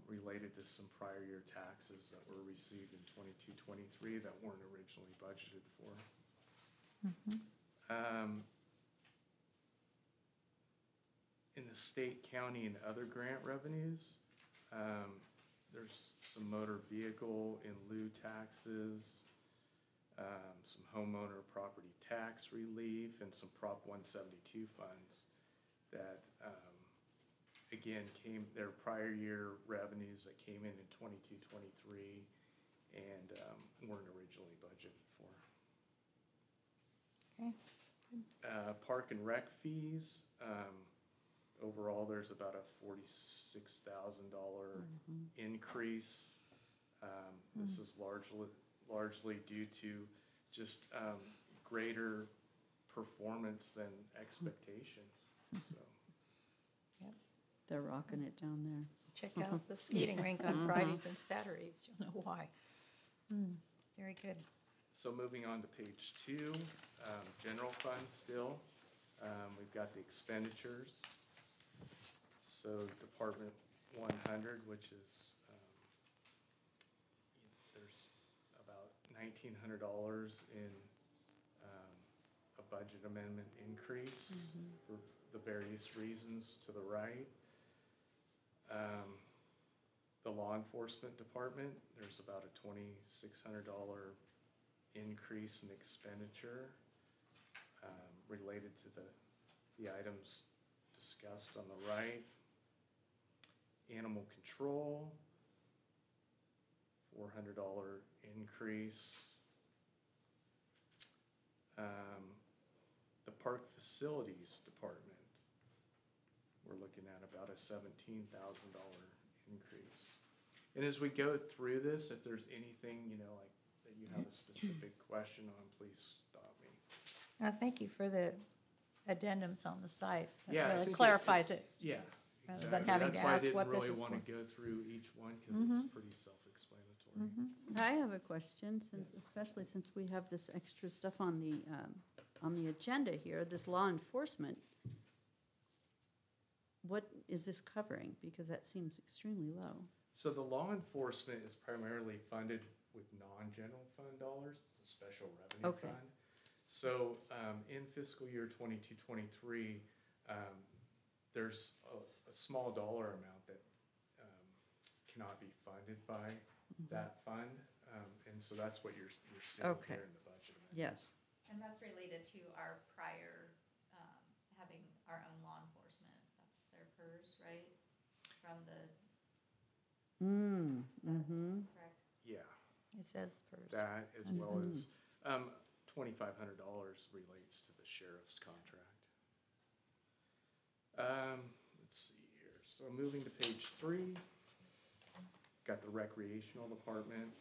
related to some prior year taxes that were received in 22-23 that weren't originally budgeted for. In the state, county, and other grant revenues, there's some motor vehicle in lieu taxes, some homeowner property tax relief, and some Prop 172 funds that, again, their prior year revenues that came in 22, 23, and weren't originally budgeted for. Okay. Park and rec fees, overall, there's about a $46,000 increase. This is largely due to just greater performance than expectations, so. They're rocking it down there. Check out the skating rink on Fridays and Saturdays, you'll know why. Very good. So moving on to page 2, general fund still. We've got the expenditures. So Department 100, which is, there's about $1,900 in a budget amendment increase for the various reasons to the right. The law enforcement department, there's about a $2,600 increase in expenditure related to the items discussed on the right. Animal control, $400 increase. The park facilities department, we're looking at about a $17,000 increase. And as we go through this, if there's anything, like that you have a specific question on, please stop me. Thank you for the addendums on the site. Yeah, I It really think clarifies it. Yeah, Rather exactly. than having That's to why I ask what didn't this really is want to for. go through each one because it's pretty self-explanatory. I have a question, especially since we have this extra stuff on the agenda here, this law enforcement. What is this covering? Because that seems extremely low. So the law enforcement is primarily funded with non-general fund dollars. It's a special revenue Okay. fund. So in fiscal year 22-23, there's a small dollar amount that cannot be funded by that fund. And so that's what you're seeing Okay. here in the budget amendment. Yes. And that's related to our prior, having our own law enforcement. That's their PERS, right? From the, correct? Yeah, It says first. that as well as $2,500 relates to the sheriff's contract. Let's see here. So moving to page 3, got the recreational department.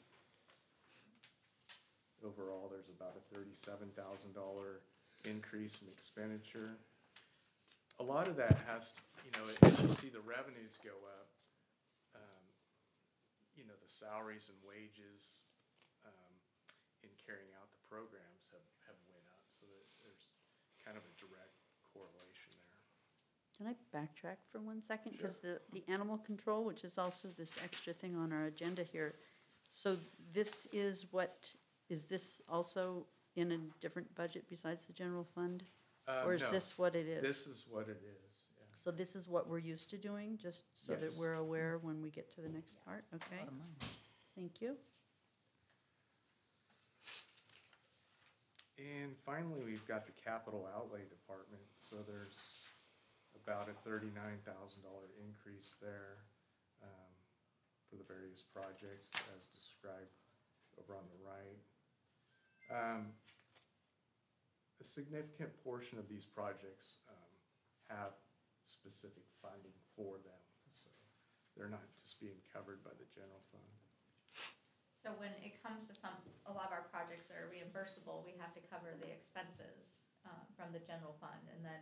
Overall, there's about a $37,000 increase in expenditure. A lot of that has, as you see the revenues go up, the salaries and wages in carrying out the programs have went up. So that there's kind of a direct correlation there. Can I backtrack for 1 second? Because the animal control, which is also this extra thing on our agenda here, so this is is this also in a different budget besides the general fund? Or is No, this what it is? This is what it is, yeah. So this is what we're used to doing, just so that Yes. we're aware when we get to the next part? Okay, thank you. And finally, we've got the capital outlay department. So there's about a $39,000 increase there for the various projects as described over on the right. A significant portion of these projects have specific funding for them. So they're not just being covered by the general fund. So when it comes to a lot of our projects that are reimbursable, we have to cover the expenses from the general fund, and then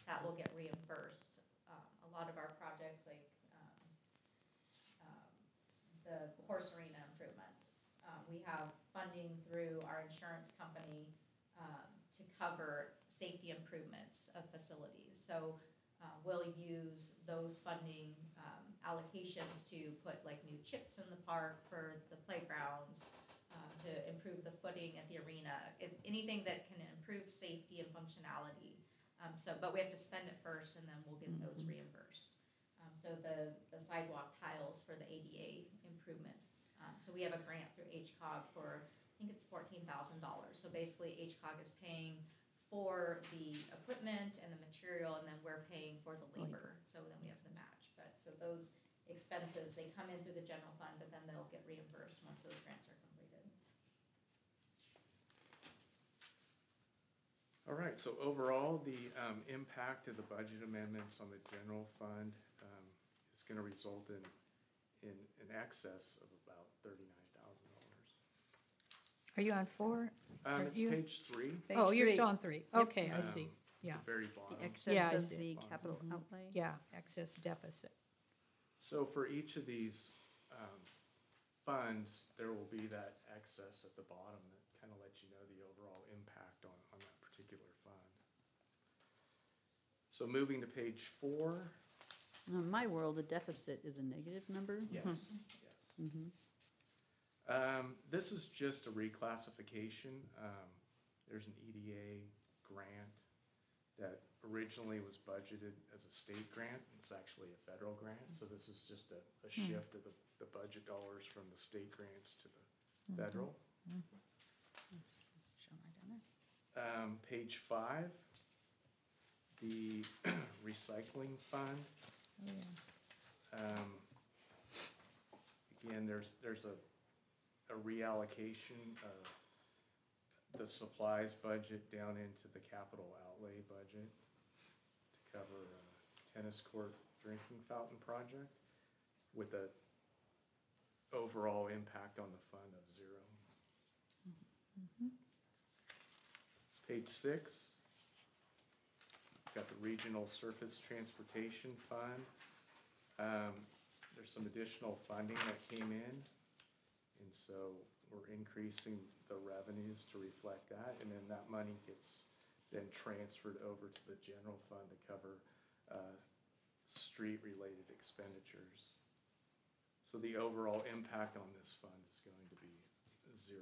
that will get reimbursed. A lot of our projects, like the horse arena improvements, we have funding through our insurance company to cover safety improvements of facilities. So we'll use those funding allocations to put like new chips in the park for the playgrounds, to improve the footing at the arena. Anything that can improve safety and functionality But we have to spend it first and then we'll get those reimbursed. So the sidewalk tiles for the ADA improvements. So we have a grant through HCOG for, I think it's $14,000. So basically HCOG is paying for the equipment and the material, and then we're paying for the labor. So then we have the match. So those expenses, they come in through the general fund, but then they'll get reimbursed once those grants are completed. All right, so overall, the impact of the budget amendments on the general fund is gonna result in an excess of about $39,000. Are you on 4? Are It's you- page 3, Oh, Page you're 3. still on 3. Okay, I Um, see. Yeah, the very bottom. Yeah, I Excess see of the it. capital outlay. yeah, excess deficit. So for each of these funds, there will be that excess at the bottom that kind of lets you know the overall impact on that particular fund. So moving to page 4. In my world, a deficit is a negative number. Yes, yes. This is just a reclassification. There's an EDA grant that originally was budgeted as a state grant. It's actually a federal grant, so this is just a shift of the budget dollars from the state grants to the federal. Shown right down there. Page 5, the recycling fund. Again, there's a reallocation of the supplies budget down into the capital outlay budget to cover a tennis court drinking fountain project with a overall impact on the fund of 0. Page 6, got the regional surface transportation fund. There's some additional funding that came in, and so we're increasing the revenues to reflect that, and then that money gets then transferred over to the general fund to cover street-related expenditures. So the overall impact on this fund is going to be 0.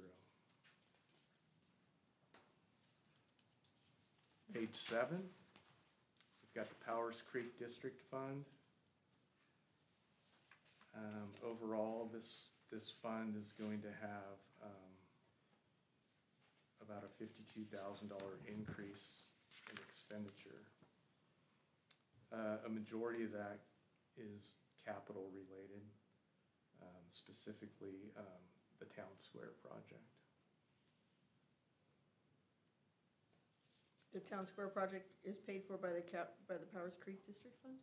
Page 7, we've got the Powers Creek District Fund. Overall, this fund is going to have about a $52,000 increase in expenditure. A majority of that is capital related, specifically the Town Square project. The Town Square project is paid for by the Powers Creek District Fund?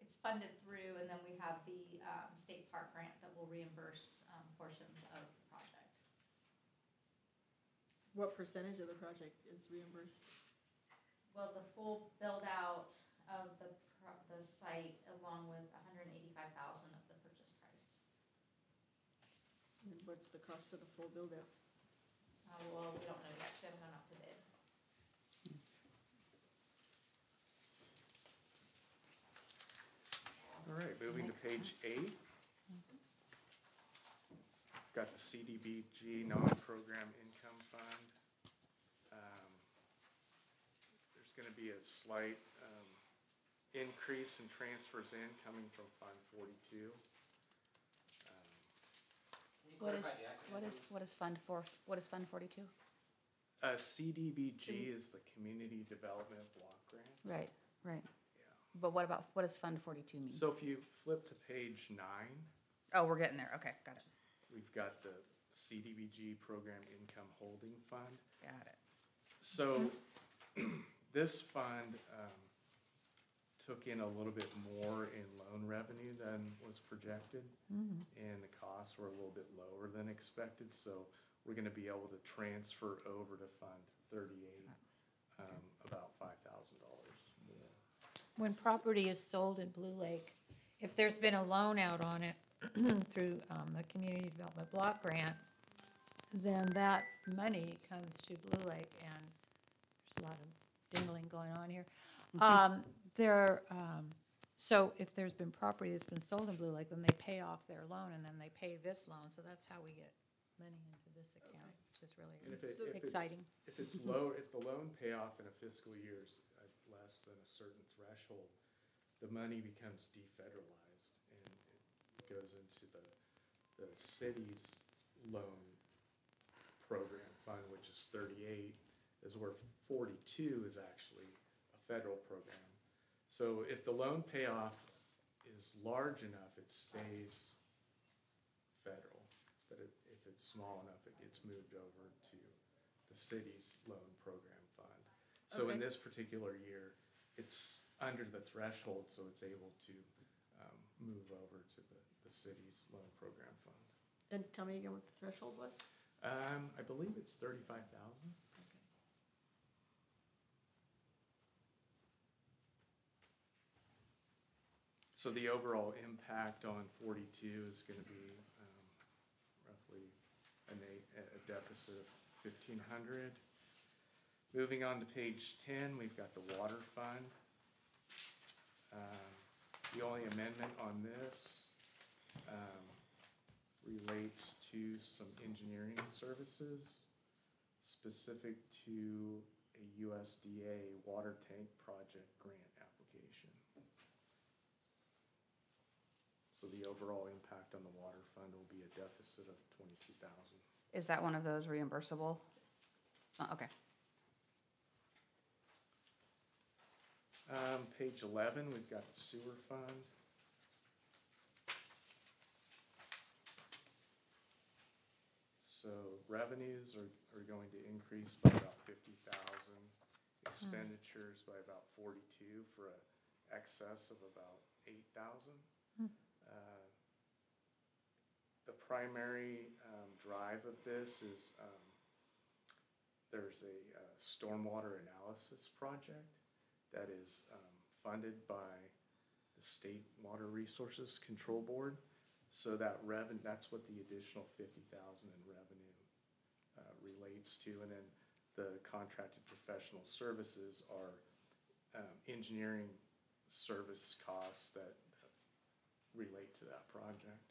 It's funded through, and then we have the state park grant that will reimburse portions of the project. What percentage of the project is reimbursed? Well, the full build-out of the site, along with $185,000 of the purchase price. And what's the cost of the full build-out? Well, we don't know yet, 'cause we haven't gone out to bid. All right, moving to page 8. Got the CDBG non-program income fund. There's gonna be a slight increase in transfers in coming from Fund 42. What is Fund 42? CDBG is the Community Development Block Grant. Right. Yeah. But what does Fund 42 mean? So if you flip to page 9, Oh, we're getting there. Okay, got it. we've got the CDBG Program Income Holding Fund. Got it. So this fund took in a little bit more in loan revenue than was projected. And the costs were a little bit lower than expected, so we're gonna be able to transfer over to Fund 38, about $5,000 more. When property is sold in Blue Lake, if there's been a loan out on it through the Community Development Block Grant, then that money comes to Blue Lake, and there's a lot of dingling going on here. So if there's been property that's been sold in Blue Lake, then they pay off their loan, and then they pay this loan, so that's how we get money into this account, which is And really if exciting. If it's low, if the loan payoff in a fiscal year is less than a certain threshold, the money becomes defederalized and it goes into the city's loan program fund, which is 38, is where 42 is actually a federal program. So if the loan payoff is large enough, it stays federal. But if it's small enough, it gets moved over to the city's loan program fund. So in Okay. this particular year, it's under the threshold, so it's able to move over to the city's loan program fund. And tell me again what the threshold was? I believe it's 35,000. Okay. So the overall impact on 42 is going to be roughly a deficit of 1,500. Moving on to page 10, we've got the water fund. The only amendment on this relates to some engineering services specific to a USDA water tank project grant application. So the overall impact on the water fund will be a deficit of 22,000. Is that one of those reimbursable? Oh, okay. Page 11, we've got the sewer fund. So revenues are going to increase by about 50,000, expenditures by about 42 for an excess of about 8,000. The primary drive of this is there's a stormwater analysis project that is funded by the State Water Resources Control Board. So that that's what the additional 50,000 in revenue relates to. And then the contracted professional services are engineering service costs that relate to that project.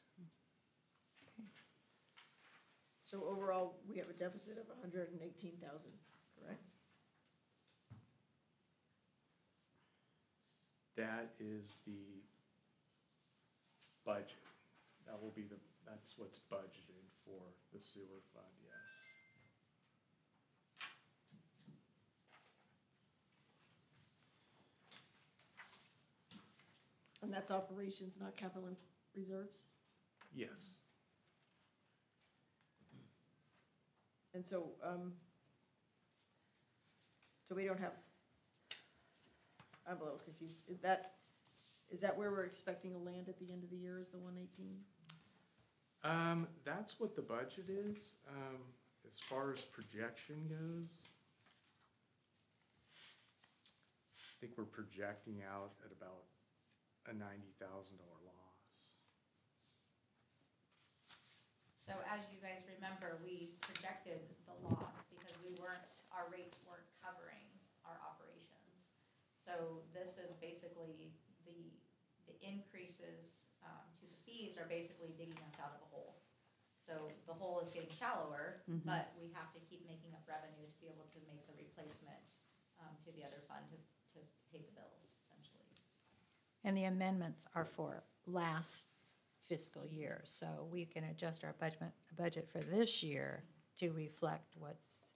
So overall, we have a deficit of 118,000, correct? That is the budget. That will be that's what's budgeted for the sewer fund, yes. And that's operations, not capital reserves? Yes. And so, so we don't have, I'm a little confused. Is that where we're expecting to land at the end of the year, is the 118? That's what the budget is. As far as projection goes, I think we're projecting out at about a $90,000 loss. So as you guys remember, we projected the loss because our rates weren't covering our operations. So this is basically the increases to the fees are basically digging us out of a hole. So the hole is getting shallower, but we have to keep making up revenue to be able to make the replacement to the other fund to pay the bills, essentially. And the amendments are for last fiscal year, so we can adjust our budget for this year to reflect what's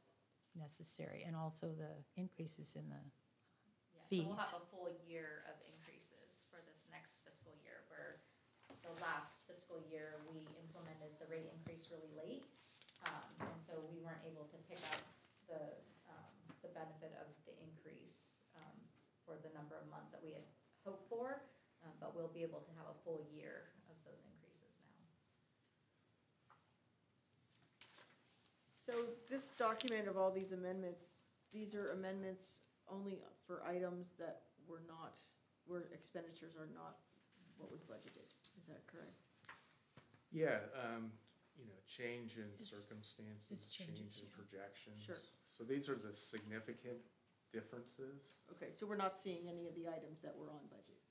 necessary, and also the increases in the Yeah, so we'll fees. have a full year of increases for this next fiscal year, where the last fiscal year, we implemented the rate increase really late. And so we weren't able to pick up the benefit of the increase for the number of months that we had hoped for, but we'll be able to have a full year of those increases now. So this document of all these amendments, these are amendments only for items that were not, where expenditures are not what was budgeted. Is that correct? Yeah, change in circumstances, change in projections. Sure. So these are the significant differences. Okay, so we're not seeing any of the items that were on budget.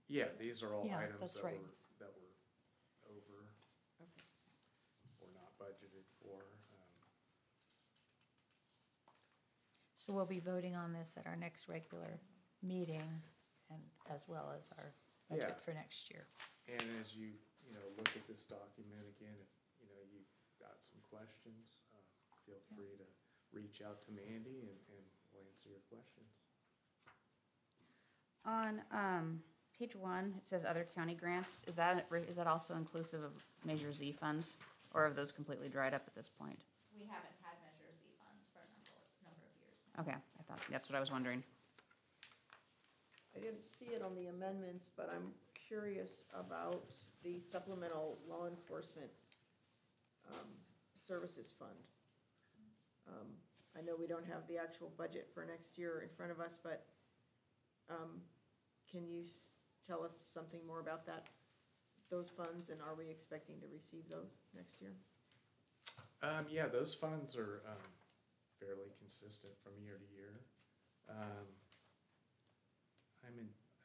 Yeah, these are all Yeah, items that's that right. were over Okay. or not budgeted for. So we'll be voting on this at our next regular meeting and as well as our Yeah. budget for next year. And as you look at this document again, if, you've got some questions, feel free to reach out to Mandy and we'll answer your questions. On page 1, it says other county grants. Is that also inclusive of Measure Z funds, or have those completely dried up at this point? We haven't had Measure Z funds for a number of years. Okay, I thought, that's what I was wondering. I didn't see it on the amendments, but I'm curious about the supplemental law enforcement services fund. I know we don't have the actual budget for next year in front of us, but can you tell us something more about those funds, and are we expecting to receive those next year? Yeah, those funds are fairly consistent from year to year. I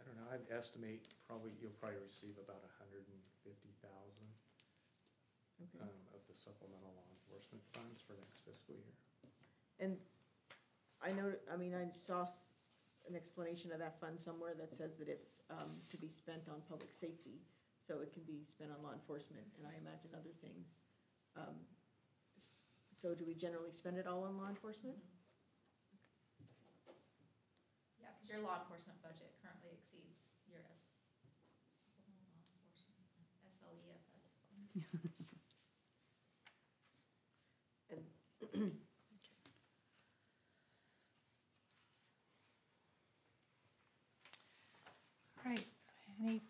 don't know, I'd estimate you'll probably receive about $150,000 Okay. of the supplemental law enforcement funds for next fiscal year. And I saw an explanation of that fund somewhere that says that it's to be spent on public safety, so it can be spent on law enforcement, and I imagine other things. So do we generally spend it all on law enforcement? Yeah, because your law enforcement budget currently exceeds your supplemental law enforcement, SLEFS funds. And All right, any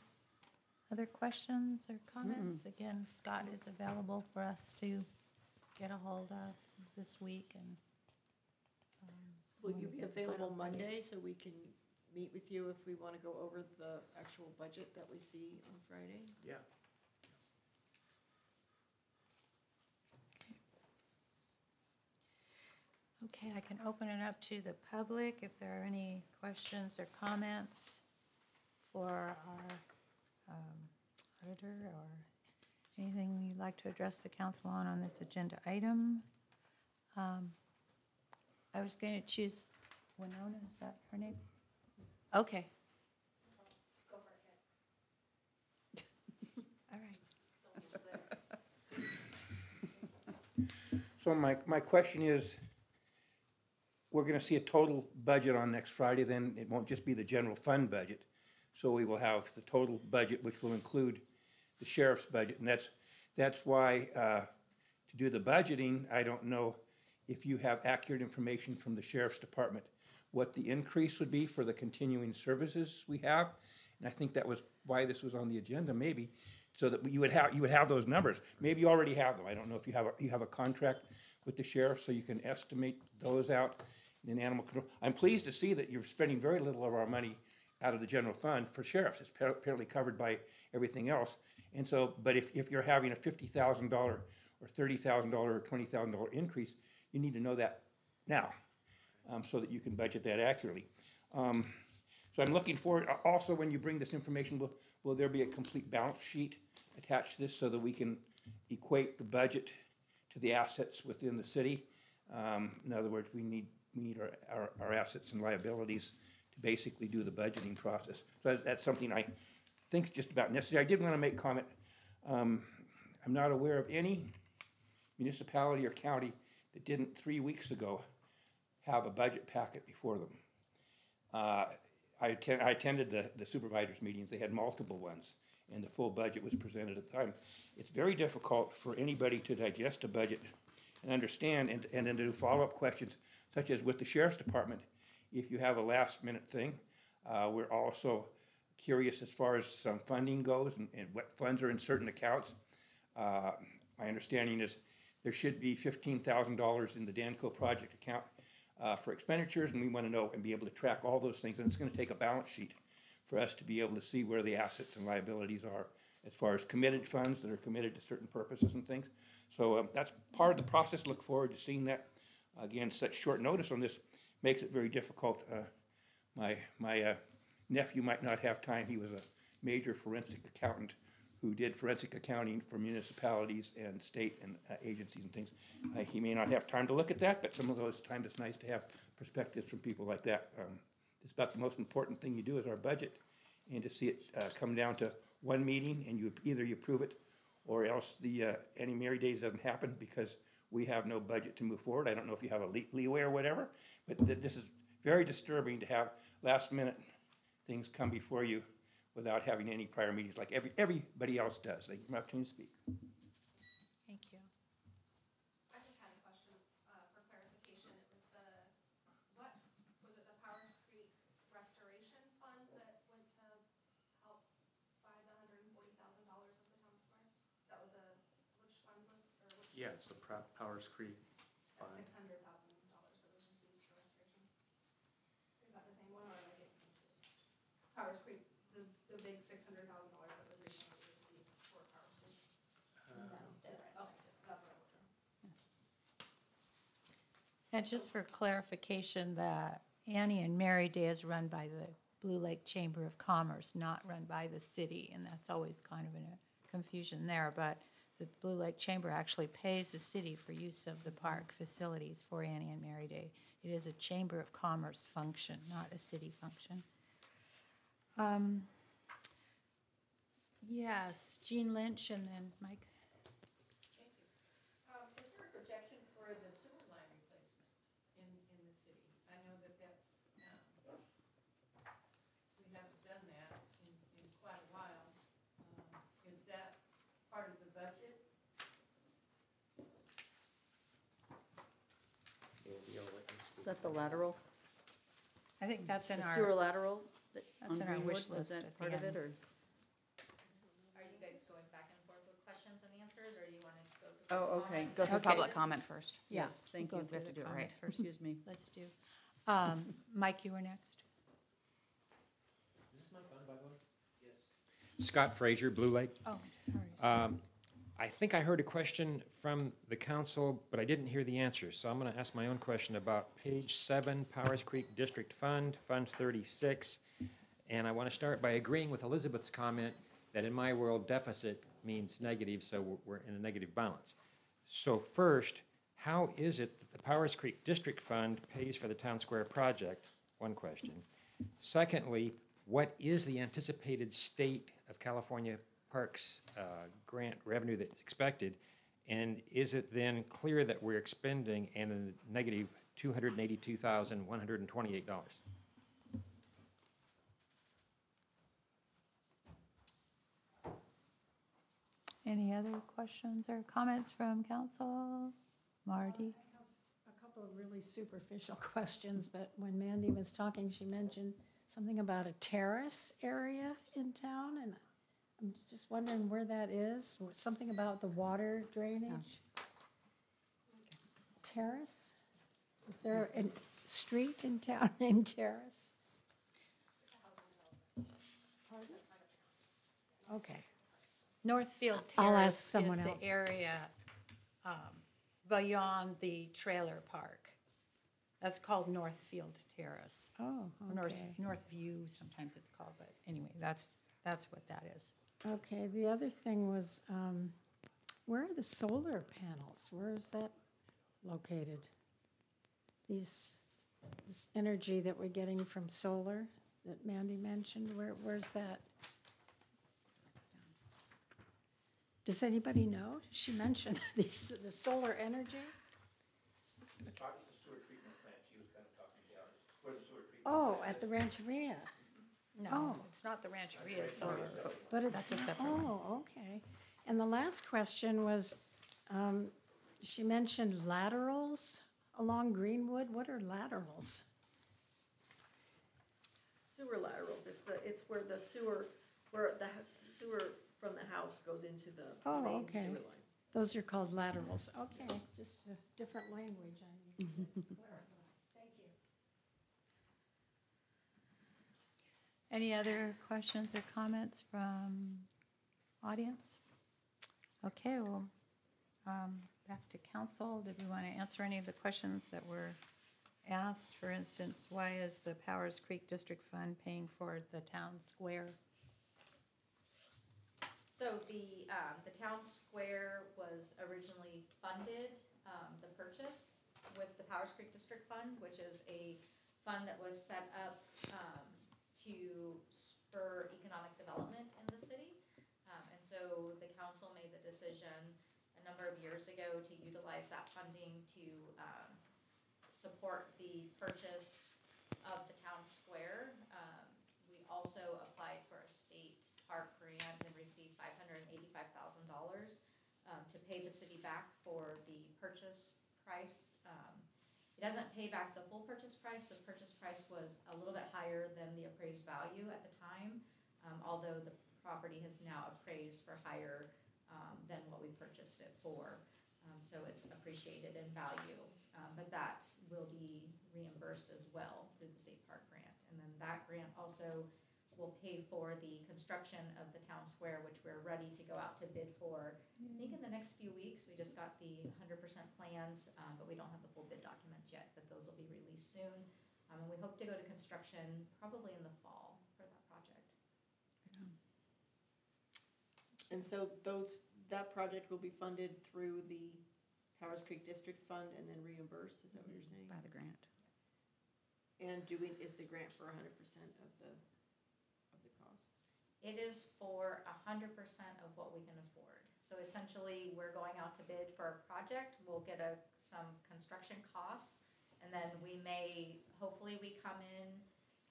other questions or comments? Again, Scott is available for us to get a hold of this week and. will when you we be get the final available budget. Monday so we can meet with you if we want to go over the actual budget that we see on Friday? Yeah. Okay, I can open it up to the public if there are any questions or comments for our auditor or anything you'd like to address the council on this agenda item. I was going to choose Winona, is that her name? Okay. Go for it. All right. So my question is, we're gonna see a total budget on next Friday, then it won't just be the general fund budget. So we will have the total budget, which will include the sheriff's budget, and that's why, to do the budgeting, I don't know if you have accurate information from the sheriff's department, what the increase would be for the continuing services we have. And I think that was why this was on the agenda, maybe, so that you would have those numbers. Maybe you already have them. I don't know if you have a contract with the sheriff, so you can estimate those out in animal control. I'm pleased to see that you're spending very little of our money out of the general fund for sheriffs. It's apparently covered by everything else. And so, but if you're having a $50,000 or $30,000 or $20,000 increase, you need to know that now, so that you can budget that accurately. So I'm looking forward, also when you bring this information, will there be a complete balance sheet attached to this so that we can equate the budget to the assets within the city? In other words, we need our assets and liabilities to basically do the budgeting process. So that's something I think is just about necessary. I did want to make comment. I'm not aware of any municipality or county that didn't 3 weeks ago have a budget packet before them. I attended the supervisors meetings. They had multiple ones, and the full budget was presented at the time. It's very difficult for anybody to digest a budget and understand, and then to do follow-up questions, such as with the sheriff's department. If you have a last-minute thing, we're also curious as far as some funding goes and what funds are in certain accounts. My understanding is there should be $15,000 in the Danco project account for expenditures, and we want to know and be able to track all those things. And it's going to take a balance sheet for us to be able to see where the assets and liabilities are as far as committed funds that are committed to certain purposes and things. So that's part of the process. Look forward to seeing that. Again, such short notice on this makes it very difficult. My nephew might not have time. He was a major forensic accountant who did forensic accounting for municipalities and state and agencies and things. He may not have time to look at that, but some of those times it's nice to have perspectives from people like that. It's about the most important thing you do is our budget, and to see it come down to one meeting and either you approve it or else the Annie Mary Days doesn't happen because we have no budget to move forward. I don't know if you have a leeway or whatever, but this is very disturbing to have last minute things come before you without having any prior meetings like everybody else does. They give me an opportunity to speak. Thank you. I just had a question, for clarification. It was the, what, was it the Powers Creek Restoration Fund that went to help buy the $140,000 of the town square? That was which fund was, or which? Yeah, it's the Powers Creek That Fund. $600,000 that was received for restoration. Is that the same one, or am I getting confused? Powers Creek, the big $600,000 that was recently received for Powers Creek. No, that's different. Okay, that's what I was wondering. And just for clarification, the Annie and Mary Day is run by the Blue Lake Chamber of Commerce, not run by the city, and that's always kind of a confusion there, but the Blue Lake Chamber actually pays the city for use of the park facilities for Annie and Mary Day. It is a Chamber of Commerce function, not a city function. Yes, Jean Lynch and then Mike. Thank you. Is there a projection for the sewer line replacement in the city? I know that that's, we haven't done that in quite a while. Is that part of the budget? Is that the lateral? I think that's in The our. sewer lateral that- That's on in our Greenwood, wish was list that at the part of it, end. or? Are you guys going back and forth with questions and answers, or do you want to go through? Oh, public okay. comment? Go through Okay. public comment first. Yes, thank We'll you. go through have to the do it comment right. first. Excuse me. Let's do. Mike, you were next. Scott Frazier, Blue Lake. Oh, sorry. I think I heard a question from the council, but I didn't hear the answer. So I'm going to ask my own question about page 7, Powers Creek District Fund, Fund 36. And I want to start by agreeing with Elizabeth's comment that in my world, deficit means negative, so we're in a negative balance. So first, how is it that the Powers Creek District Fund pays for the Town Square project? One question. Secondly, what is the anticipated state of California Parks grant revenue that's expected? And is it then clear that we're expending a negative $282,128? Any other questions or comments from council? Marty? I have a couple of really superficial questions, but when Mandy was talking, she mentioned something about a terrace area in town, and I'm just wondering where that is. Something about the water drainage. Terrace? Is there a street in town named Terrace? Pardon? Okay. Northfield I'll ask Terrace someone is else. the area beyond the trailer park. That's called Northfield Terrace. Oh, Or okay. Northview, sometimes it's called, but anyway, that's what that is. Okay, the other thing was, where are the solar panels? Where is that located? This energy that we're getting from solar that Mandy mentioned, where's that? Does anybody know? She mentioned the solar energy? The top is the sewer treatment plant she was kind of talking about, where the sewer treatment. Oh, plant at is. the Rancheria. No, Oh. it's not the Rancheria Solar. But it's, That's a separate one. oh, okay. And the last question was, she mentioned laterals along Greenwood. What are laterals? Sewer laterals, it's where the sewer from the house goes into the Oh, main okay. sewer line. Those are called laterals. Okay, just a different language I need to clarify. Thank you. Any other questions or comments from audience? Okay, well, back to council. Did we want to answer any of the questions that were asked? For instance, why is the Powers Creek District Fund paying for the town square? So the town square was originally funded, the purchase with the Powers Creek District Fund, which is a fund that was set up, to spur economic development in the city. And so the council made the decision a number of years ago to utilize that funding to, support the purchase of the town square. We also applied for a state park grant and received $585,000 to pay the city back for the purchase price. It doesn't pay back the full purchase price. The purchase price was a little bit higher than the appraised value at the time, although the property has now appraised for higher than what we purchased it for. So it's appreciated in value, but that will be reimbursed as well through the state park grant. And then that grant also will pay for the construction of the town square, which we're ready to go out to bid for. I think in the next few weeks. We just got the 100% plans, but we don't have the full bid documents yet, but those will be released soon. And we hope to go to construction probably in the fall for that project. And so that project will be funded through the Powers Creek District Fund and then reimbursed, is that what you're saying? By the grant. And is the grant for 100% of the costs? It is for 100% of what we can afford. So essentially, we're going out to bid for a project. We'll get some construction costs, and then hopefully we come in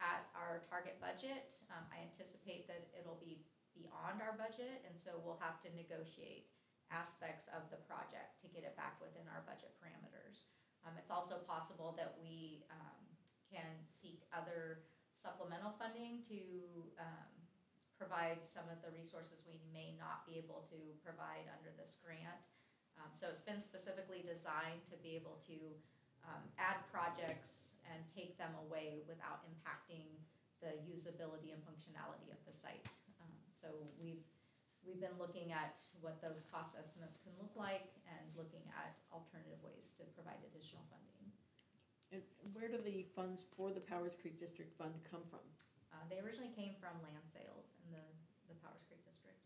at our target budget. I anticipate that it'll be beyond our budget, and so we'll have to negotiate aspects of the project to get it back within our budget parameters. It's also possible that we can seek other supplemental funding to provide some of the resources we may not be able to provide under this grant. So it's been specifically designed to be able to add projects and take them away without impacting the usability and functionality of the site. So we've been looking at what those cost estimates can look like and looking at alternative ways to provide additional funding. And where do the funds for the Powers Creek District Fund come from? They originally came from land sales in the Powers Creek District.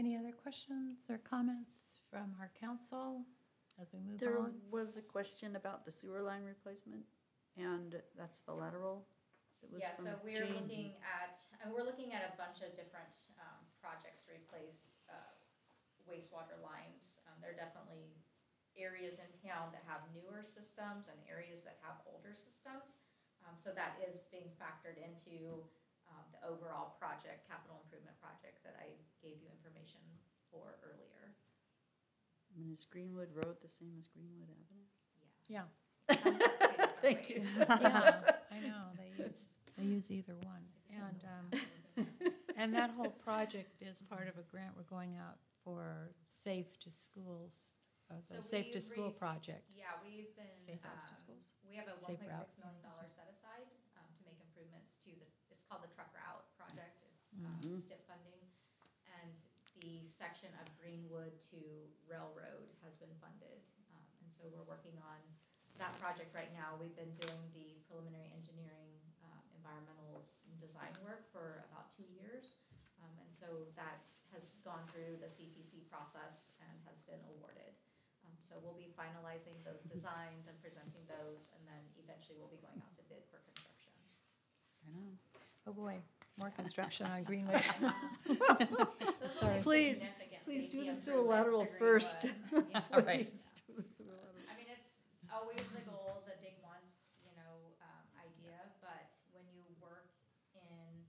Any other questions or comments from our council as we move There on? was a question about the sewer line replacement, and that's the lateral. It was Yeah, from so we're Jane. looking at a bunch of different projects to replace wastewater lines. There are definitely areas in town that have newer systems and areas that have older systems. So that is being factored into the overall project, capital improvement project that I gave you information for earlier. I mean, is Greenwood Road the same as Greenwood Avenue? Yeah. Comes up two different Thank you. ways. Yeah, I know, they use either one. And that whole project is part of a grant we're going out for Safe to Schools, So the Safe to we've School raised- project. Yeah, we've been, Safe routes to schools. we have a Safe $1.6 route. million set aside to make improvements to it's called the Truck Route Project, it's Mhm. STIP funding. And the section of Greenwood to Railroad has been funded. And so we're working on that project right now. We've been doing the preliminary engineering, environmentals and design work for about 2 years. And so that has gone through the CTC process and has been awarded. So we'll be finalizing those designs and presenting those, and then eventually we'll be going out to bid for construction. I know. Oh, boy, more construction on Greenway. Those will be Please, significant Please do safety the sewer lateral improvements to first. Greenwood. Yeah. Right. Please do the sewer lateral. I mean, it's always the goal, the dig once, idea, but when you work in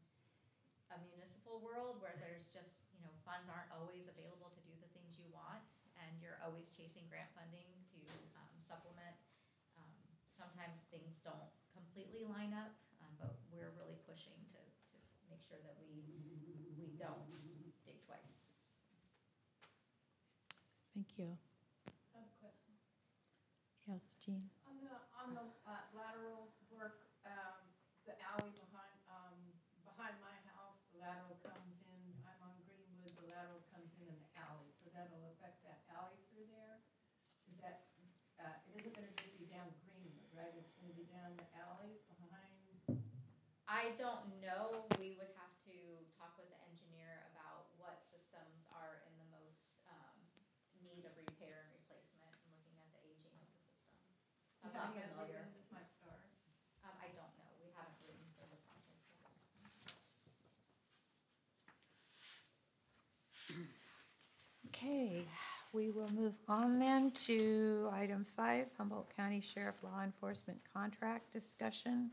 a municipal world where there's just, funds aren't always available to do the things you want, and you're always chasing grant funding to supplement, sometimes things don't completely line up, but we're really pushing to make sure that we don't dig twice. Thank you. I have a question. Yes, Jean? On the lateral work, the alley behind my house, the lateral comes in, I'm on Greenwood, the lateral comes in the alley, so that'll affect that alley through there? Is that, it isn't gonna just be down Greenwood, right? It's gonna be down the alleys behind I don't know, we would have to talk with the engineer about what systems are in the most, need of repair and replacement, and looking at the aging of the system. So I'm not familiar. This might start. I don't know, we haven't written for the project yet. Okay, we will move on then to item 5, Humboldt County Sheriff Law Enforcement Contract Discussion.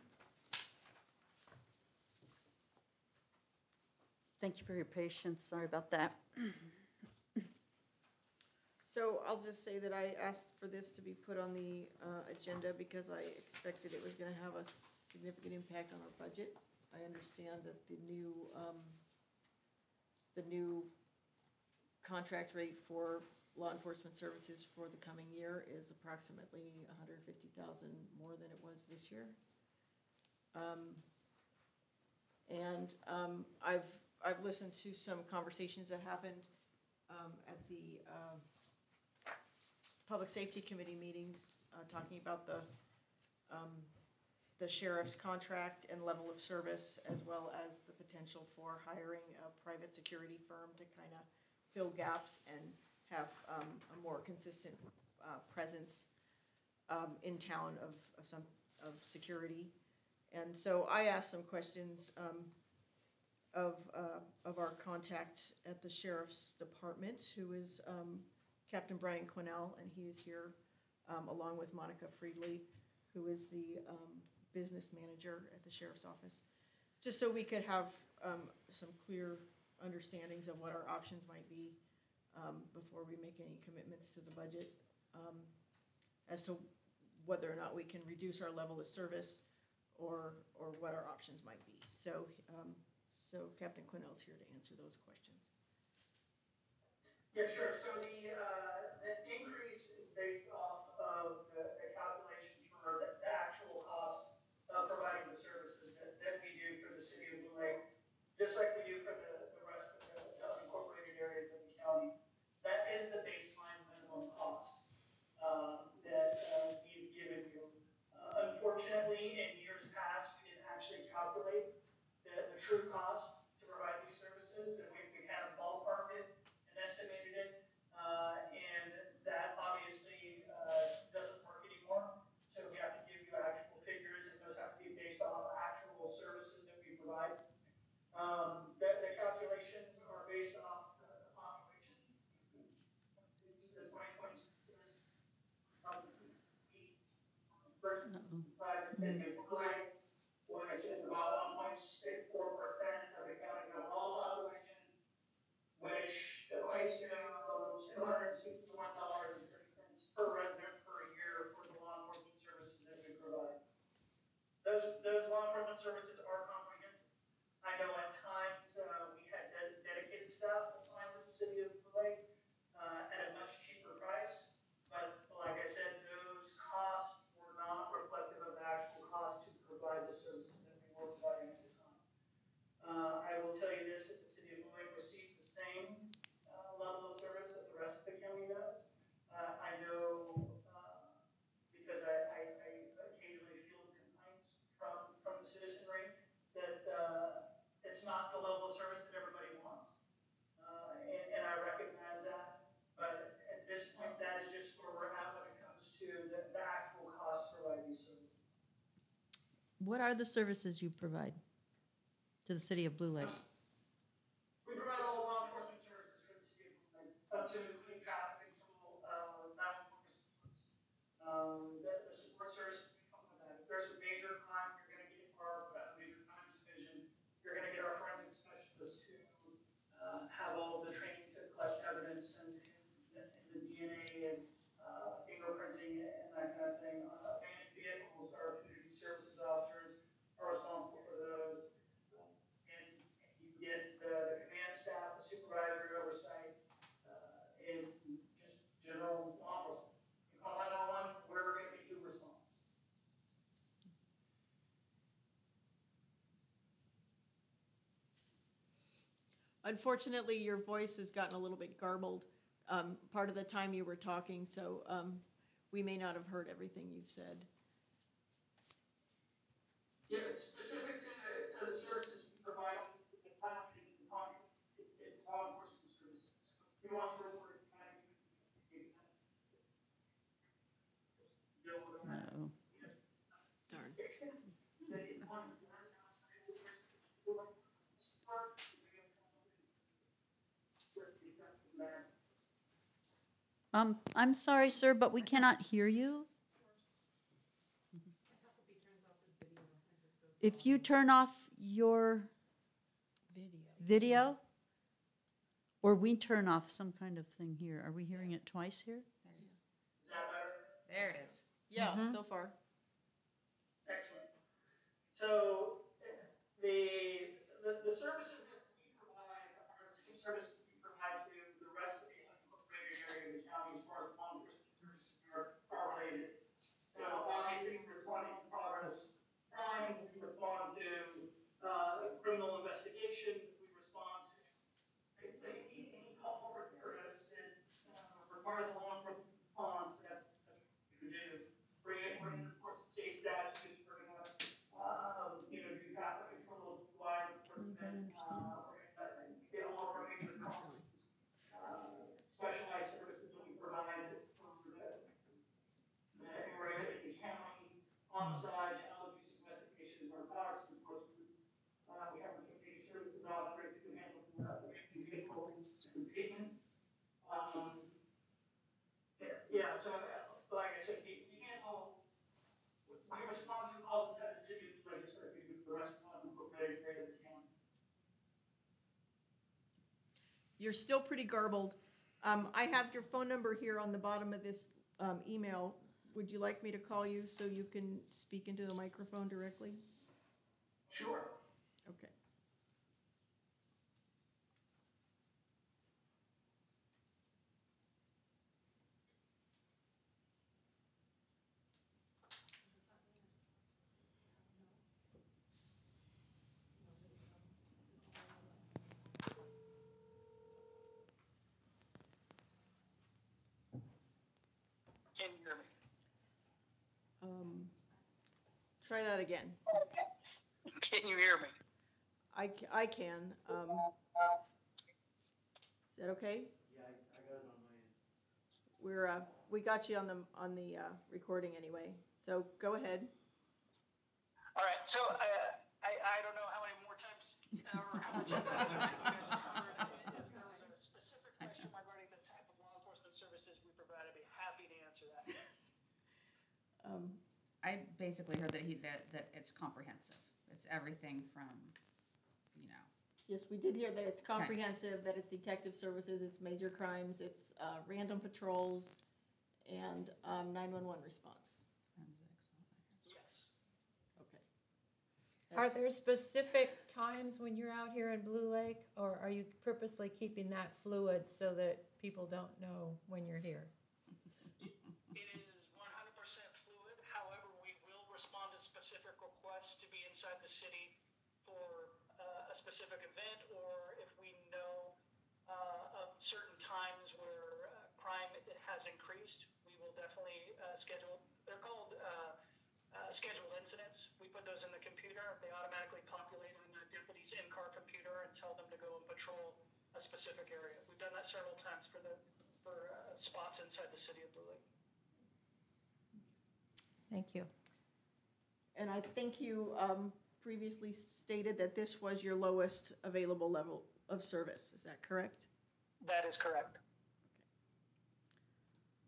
Thank you for your patience. Sorry about that. So I'll just say that I asked for this to be put on the agenda because I expected it was gonna have a significant impact on our budget. I understand that the new contract rate for law enforcement services for the coming year is approximately $150,000 more than it was this year. I've listened to some conversations that happened at the Public Safety Committee meetings, talking about the sheriff's contract and level of service, as well as the potential for hiring a private security firm to kind of fill gaps and have a more consistent presence in town of security. And so I asked some questions of our contact at the sheriff's department, who is Captain Brian Quinnell, and he is here along with Monica Friedley, who is the business manager at the sheriff's office, just so we could have some clear understandings of what our options might be before we make any commitments to the budget, as to whether or not we can reduce our level of service or what our options might be. So Captain Quinnell's here to answer those questions. Yeah, sure. So the increase is based off of the calculations for the actual cost of providing the services that we do for the city of Blue Lake, just like we do for the rest of the unincorporated areas of the county. That is the baseline minimum cost that we've given you. Unfortunately, in years past, we didn't actually calculate the true cost to provide these services, and we kind of ballparked it and estimated it, and that obviously doesn't work anymore. So we have to give you actual figures, and those have to be based on actual services that we provide. The calculations are based off the population. The 2020 census versus which is about 1.64% of the county overall population, which equates to $261.30 per resident per year for the law enforcement services that we provide. Those law enforcement services are comprehensive. I know at times we had dedicated staff assigned to the city of Blue Lake at a much cheaper price, but like I said, those costs were not reflective of the actual cost to provide the services that we were providing at the time. I will tell you this, that the city of Blue Lake receives the same level of service that the rest of the county does. I know because I occasionally field complaints from the citizenry that it's not the level of service that everybody wants. And I recognize that, but at this point, that is just where we're at when it comes to the actual cost to provide these services. What are the services you provide to the city of Blue Lake? We provide all law enforcement services for the city of Blue Lake, up to including traffic control, 911 response. The support services that come with that. If there's a major crime, you're going to get our major crimes division. You're going to get our forensic specialists who have all of the training to collect evidence and the DNA and fingerprinting and that kind of thing. Abandoned vehicles, our community services officers are responsible for those. And you get the command staff, the supervisory oversight, and just general law enforcement. You call 911, we're going to be your response. Unfortunately, your voice has gotten a little bit garbled part of the time you were talking, so we may not have heard everything you've said. Yeah, specific to of the services we provide, the contract, it's law enforcement services. We want to report it. No. Darn. I'm sorry, sir, but we cannot hear you. If you turn off your video, or we turn off some kind of thing here. Are we hearing it twice here? There it is. Yeah, so far. Excellent. So the services that we provide are the same services we provide to the rest of the unincorporated area of the county as far as law enforcement services are related. So obviously we respond to progress crime, we respond to criminal investigation, we respond to basically any call for service that requires a law enforcement response. That's what we do. Bring in enforcement state statutes, bring up, do traffic controls, law enforcement, get all of our major calls. Specialized services that we provide for the area, the county, homicide, child abuse investigations, narcotics enforcement. We have community services operators who handle vehicles and treatment. Yeah, so like I said, we handle, we respond to calls inside the city of Blue Lake, just like we do the rest of the unincorporated area of the county. You're still pretty garbled. I have your phone number here on the bottom of this email. Would you like me to call you so you can speak into the microphone directly? Sure. Okay. Can you hear me? Try that again. Can you hear me? I can. Is that okay? Yeah, I got it on my end. We got you on the recording anyway. So go ahead. All right, so I don't know how many more times or how much of that you guys have covered. If there was a specific question regarding the type of law enforcement services we provide, I'd be happy to answer that. I basically heard that it's comprehensive. It's everything from, Yes, we did hear that it's comprehensive, that it's detective services, it's major crimes, it's random patrols, and 911 response. Yes. Okay. Are there specific times when you're out here in Blue Lake, or are you purposely keeping that fluid so that people don't know when you're here? It is 100% fluid. However, we will respond to specific requests to be inside the city for a specific event, or if we know of certain times where crime has increased, we will definitely schedule. They're called scheduled incidents. We put those in the computer. They automatically populate on the deputy's in-car computer and tell them to go and patrol a specific area. We've done that several times for spots inside the city of Blue Lake. Thank you. And I think you previously stated that this was your lowest available level of service. Is that correct? That is correct.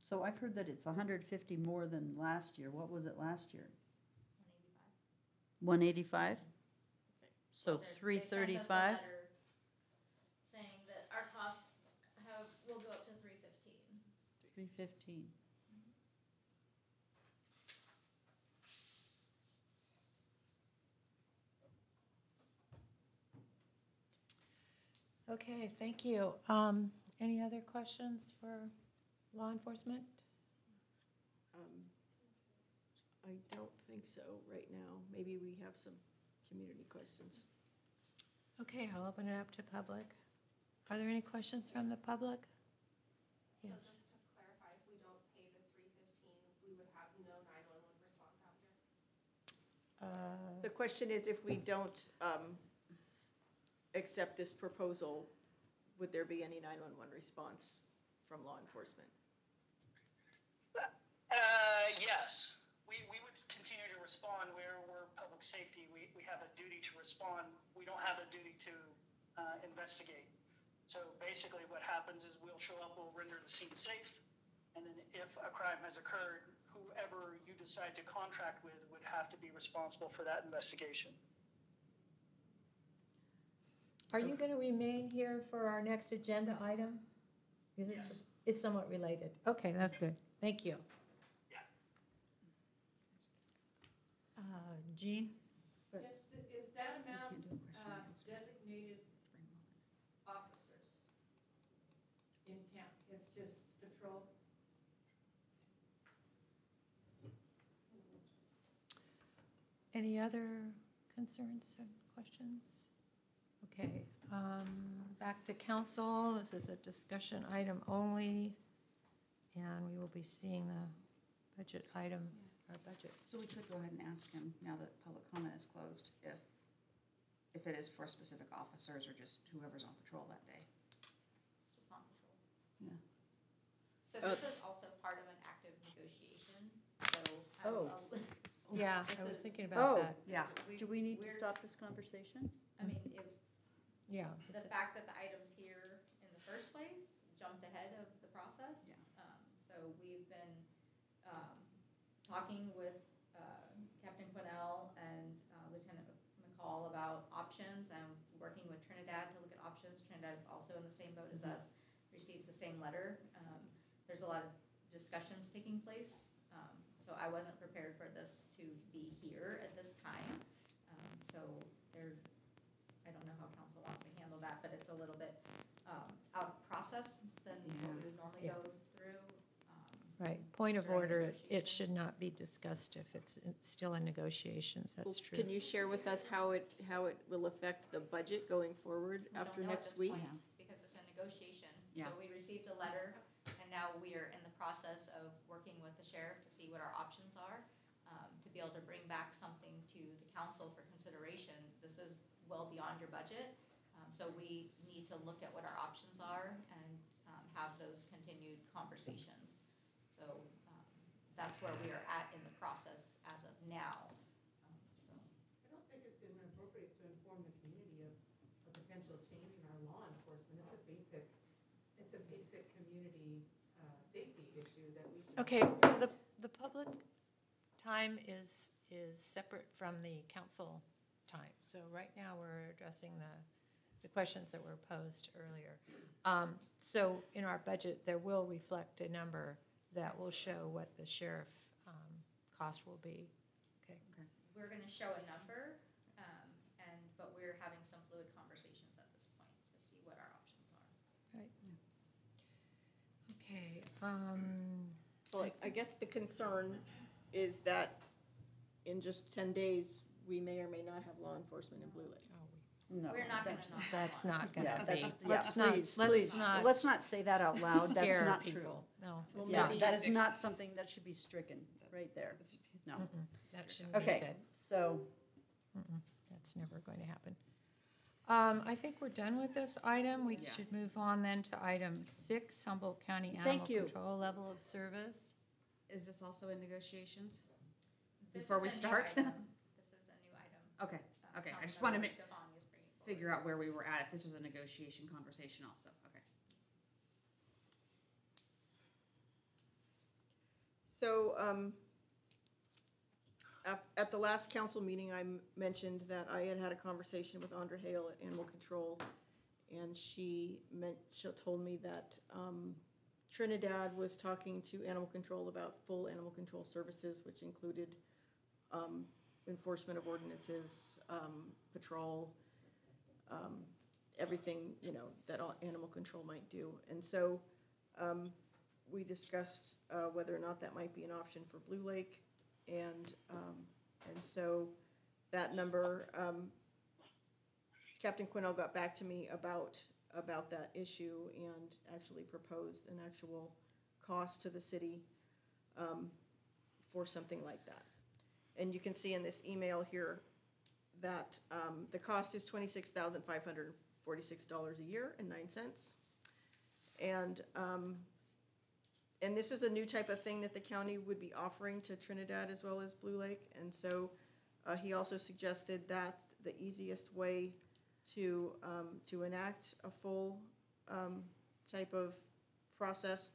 So I've heard that it's 150 more than last year. What was it last year? 185? So They sent us a 335? letter saying that our costs will go up to 315. 315. Okay, thank you. Any other questions for law enforcement? I don't think so right now. Maybe we have some community questions. Okay, I'll open it up to public. Are there any questions from the public? So Yes. just to clarify, if we don't pay the 315, we would have no 911 response out here? The question is, if we don't accept this proposal, would there be any 911 response from law enforcement? Yes, we would continue to respond where we're public safety. We have a duty to respond. We don't have a duty to investigate. So basically what happens is we'll show up, we'll render the scene safe, and then if a crime has occurred, whoever you decide to contract with would have to be responsible for that investigation. Are you gonna remain here for our next agenda item? Because Yes. it's somewhat related. Okay, that's good. Thank you. Yeah. Jean? Is that amount designated officers in town? It's just patrol? Any other concerns or questions? Okay, back to council. This is a discussion item only. And we will be seeing the budget item, our budget. So we could go ahead and ask him, now that public comment is closed, if it is for specific officers or just whoever's on patrol that day. It's just on patrol. Yeah. So this is also part of an active negotiation, so. Oh. Yeah, This I was is- thinking about Oh, that. Yeah. Do we need to we're- stop this conversation? I mean, Yeah. the fact that the item's here in the first place jumped ahead of the process. Yeah. So we've been, talking with, Captain Quinnell and, Lieutenant McCall about options and working with Trinidad to look at options. Trinidad is also in the same boat as us, received the same letter. There's a lot of discussions taking place. So I wasn't prepared for this to be here at this time. So there, I don't know how council wants to handle that, but it's a little bit out of process than what we would normally Yeah. go through. Right, point of during order, it should negotiations. not be discussed if it's still in negotiations, that's true. Can you share with us how it will affect the budget going forward We don't after know at next this week? point Because it's a negotiation. Yeah. So we received a letter, and now we are in the process of working with the sheriff to see what our options are, to be able to bring back something to the council for consideration. This is well beyond your budget, so we need to look at what our options are and have those continued conversations. So that's where we are at in the process as of now. So. I don't think it's inappropriate to inform the community of a potential change in our law enforcement. It's a basic community safety issue that we should. Okay, the public time is separate from the council time. So right now, we're addressing the questions that were posed earlier. So in our budget, there will reflect a number that will show what the sheriff cost will be. Okay. We're gonna show a number, but we're having some fluid conversations at this point to see what our options are. Right. Okay, Well, I guess the concern is that in just 10 days, we may or may not have law enforcement in Blue Lake. No. We're not gonna that's- not. have that's one. not Yeah, gonna that's, be, yeah, let's not, please, let's please, not let's not say that out loud, that's scare not true. people. No, Well, it's Yeah, not. maybe- that is not something that should be stricken, right there. No. That shouldn't be Okay, said. so, That's never going to happen. I think we're done with this item. We Yeah. should move on then to item 6, Humboldt County Thank Animal you. Control Level of Service. Is this also in negotiations? This Before is we a new start? item. This is a new item. Okay, okay, I just Councilmember wanted to Stefani is bringing forward. figure out where we were at, if this was a negotiation conversation also, okay. So, at the last council meeting, I mentioned that I had a conversation with Andra Hale at Animal Control, and she told me that Trinidad was talking to Animal Control about full animal control services, which included enforcement of ordinances, patrol, everything, that all animal control might do. And so, we discussed whether or not that might be an option for Blue Lake, and so that number, Captain Quinnell got back to me about that issue and actually proposed an actual cost to the city for something like that. And you can see in this email here that the cost is $26,546 a year and 9 cents. And this is a new type of thing that the county would be offering to Trinidad as well as Blue Lake. And so he also suggested that the easiest way to enact a full type of process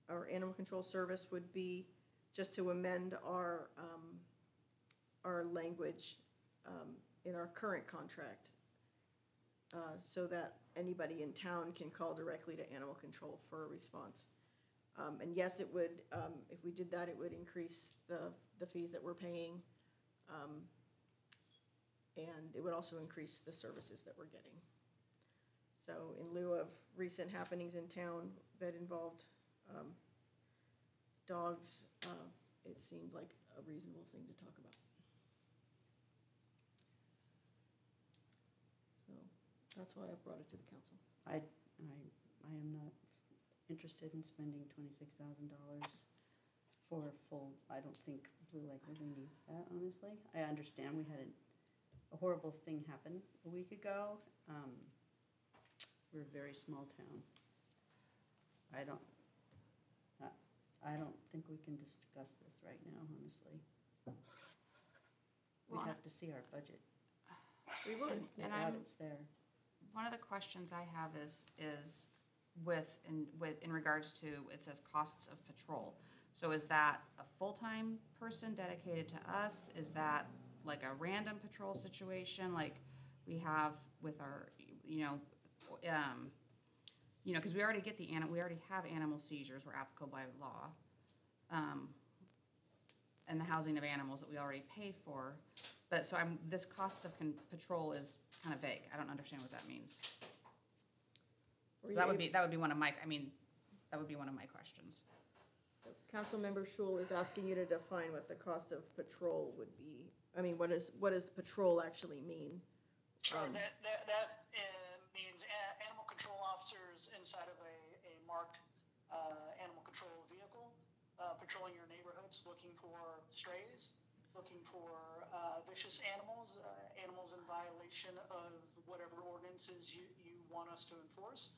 or animal control service would be just to amend our language in our current contract so that anybody in town can call directly to animal control for a response. And yes, it would, if we did that, it would increase the fees that we're paying. And it would also increase the services that we're getting. So in lieu of recent happenings in town that involved dogs, it seemed like a reasonable thing to talk about. So that's why I brought it to the council. I am not interested in spending $26,000 for a full, I don't think Blue Lake really needs that, honestly. I understand we had a horrible thing happen a week ago. We're a very small town. I don't think we can discuss this right now, honestly. We'd Well, have to see our budget. We would. And Now it's there. one of the questions I have is in regards to, it says costs of patrol. So is that a full-time person dedicated to us? Is that like a random patrol situation like we have with our, because we already get we already have animal seizures were applicable by law. And the housing of animals that we already pay for. But so this cost of patrol is kind of vague. I don't understand what that means. So that would be one of my, that would be one of my questions. Councilmember Schul is asking you to define what the cost of patrol would be. I mean, what does the patrol actually mean? Sure, that means animal control officers inside of a marked animal control vehicle, patrolling your neighborhoods, looking for strays, looking for vicious animals, animals in violation of whatever ordinances you want us to enforce.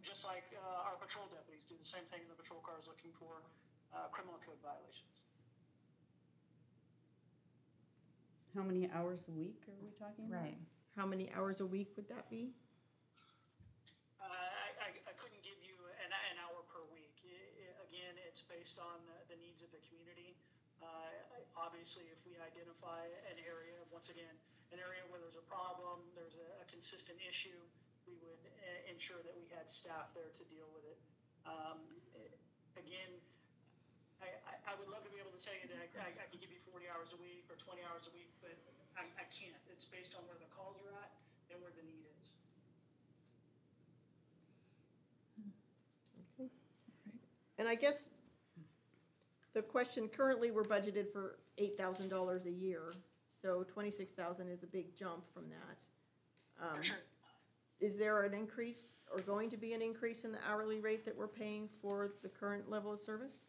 Just like our patrol deputies do the same thing in the patrol cars looking for criminal code violations. How many hours a week are we talking about? Right. How many hours a week would that be? I couldn't give you an hour per week. Again, it's based on the needs of the community. Obviously, if we identify an area, once again, an area where there's a problem, there's a consistent issue, we would ensure that we had staff there to deal with it. Again, I would love to be able to say that I could give you 40 hours a week or 20 hours a week, but I can't. It's based on where the calls are at and where the need is. Okay. And I guess the question, currently we're budgeted for $8,000 a year, so $26,000 is a big jump from that. Sure. Is there an increase or going to be an increase in the hourly rate that we're paying for the current level of service?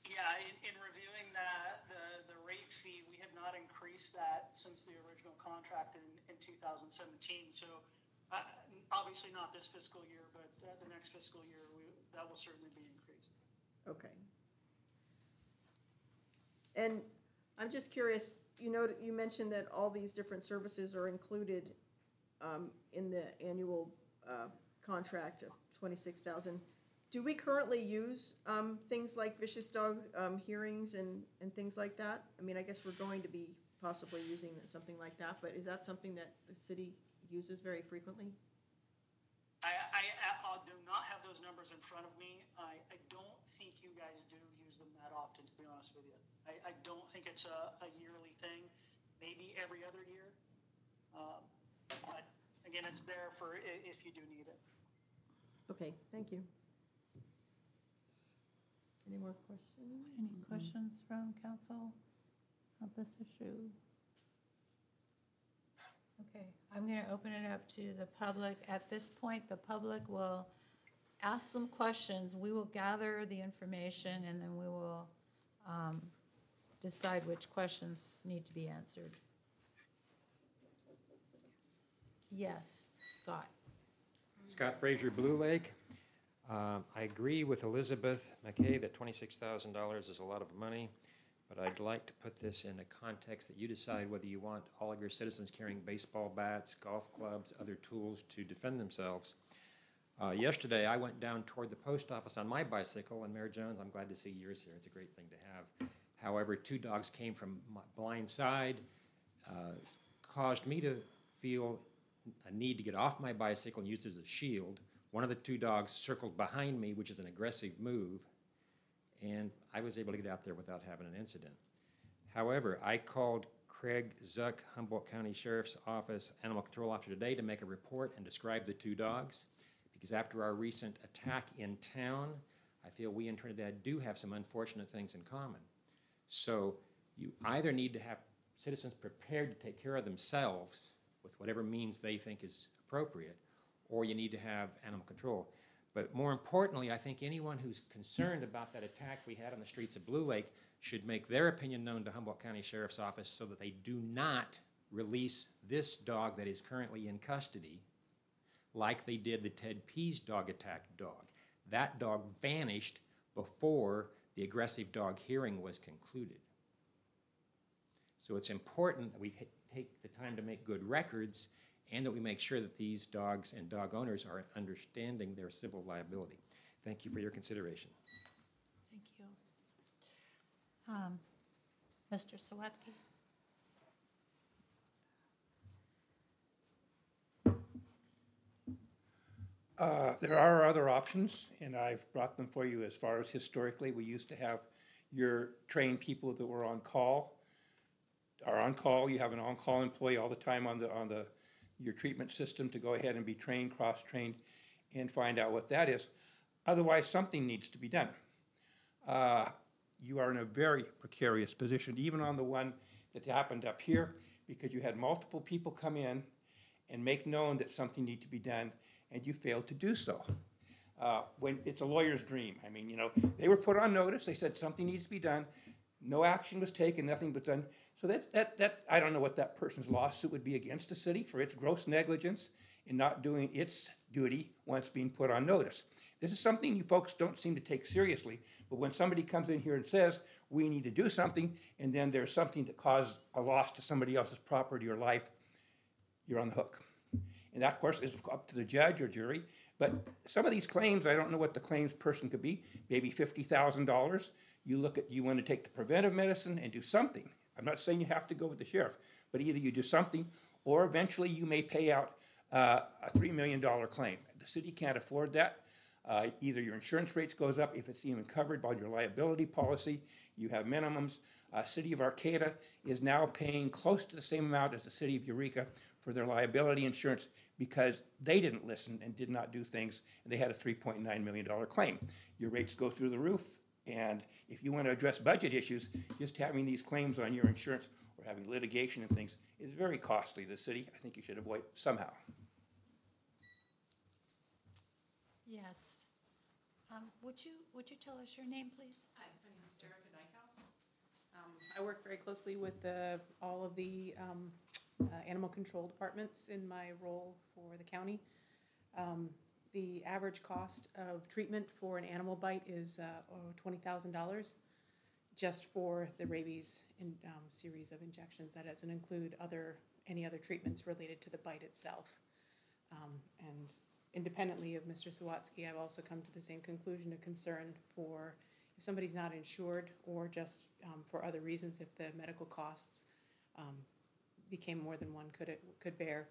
Yeah, in reviewing the rate fee, we have not increased that since the original contract in 2017. So obviously not this fiscal year, but the next fiscal year, that will certainly be increased. Okay. And I'm just curious, you mentioned that all these different services are included in the annual contract of $26,000. Do we currently use things like vicious dog hearings and things like that? I mean, I guess we're going to be possibly using something like that, but is that something that the city uses very frequently? I do not have those numbers in front of me. I don't think you guys do use them that often, to be honest with you. I don't think it's a yearly thing, maybe every other year. But again, it's there for if you do need it. Okay, thank you. Any more questions? Any questions from council on this issue? Okay, I'm going to open it up to the public. At this point, the public will ask some questions. We will gather the information and then we will decide which questions need to be answered. Yes, Scott. Scott Frazier, Blue Lake. I agree with Elizabeth McKay that $26,000 is a lot of money, but I'd like to put this in a context that you decide whether you want all of your citizens carrying baseball bats, golf clubs, other tools to defend themselves. Yesterday, I went down toward the post office on my bicycle, and Mayor Jones, I'm glad to see yours here. It's a great thing to have. However, 2 dogs came from my blind side, caused me to feel a need to get off my bicycle and use it as a shield. One of the 2 dogs circled behind me, which is an aggressive move, and I was able to get out there without having an incident. However, I called Craig Zuck, Humboldt County Sheriff's Office Animal Control Officer today to make a report and describe the 2 dogs, because after our recent attack in town, I feel we in Trinidad do have some unfortunate things in common. So you either need to have citizens prepared to take care of themselves with whatever means they think is appropriate, or you need to have animal control. But more importantly, I think anyone who's concerned about that attack we had on the streets of Blue Lake should make their opinion known to Humboldt County Sheriff's Office so that they do not release this dog that is currently in custody like they did the Ted Pease dog attack dog. That dog vanished before the aggressive dog hearing was concluded. So it's important that we take the time to make good records and that we make sure that these dogs and dog owners are understanding their civil liability. Thank you for your consideration. Thank you. Mr. Sawatsky? There are other options, and I've brought them for you. As far as historically, we used to have your trained people that were on call, are on call. You have an on-call employee all the time on your treatment system to go ahead and be trained, cross-trained, and find out what that is. Otherwise, something needs to be done. You are in a very precarious position, even on the one that happened up here, because you had multiple people come in and make known that something needs to be done, and you failed to do so. When it's a lawyer's dream. I mean, you know, they were put on notice. They said something needs to be done. No action was taken. Nothing was done. So that I don't know what that person's lawsuit would be against the city for its gross negligence in not doing its duty once being put on notice. This is something you folks don't seem to take seriously. But when somebody comes in here and says we need to do something, and then there's something that caused a loss to somebody else's property or life, you're on the hook. And that, of course, is up to the judge or jury. But some of these claims, I don't know what the claims person could be, maybe $50,000. You want to take the preventive medicine and do something. I'm not saying you have to go with the sheriff, but either you do something or eventually you may pay out a $3 million claim. The city can't afford that. Either your insurance rates goes up if it's even covered by your liability policy. You have minimums. City of Arcata is now paying close to the same amount as the city of Eureka for their liability insurance because they didn't listen and did not do things, and they had a $3.9 million claim. Your rates go through the roof, and if you want to address budget issues, just having these claims on your insurance or having litigation and things is very costly to the city. I think you should avoid somehow. Yes. Would you tell us your name, please? Hi, my name is Erica Dykehouse. I work very closely with all of the animal control departments in my role for the county. The average cost of treatment for an animal bite is $20,000 just for the rabies series of injections. That doesn't include any other treatments related to the bite itself. And independently of Mr. Sawatsky, I've also come to the same conclusion of concern for if somebody's not insured or just for other reasons, if the medical costs became more than one could bear,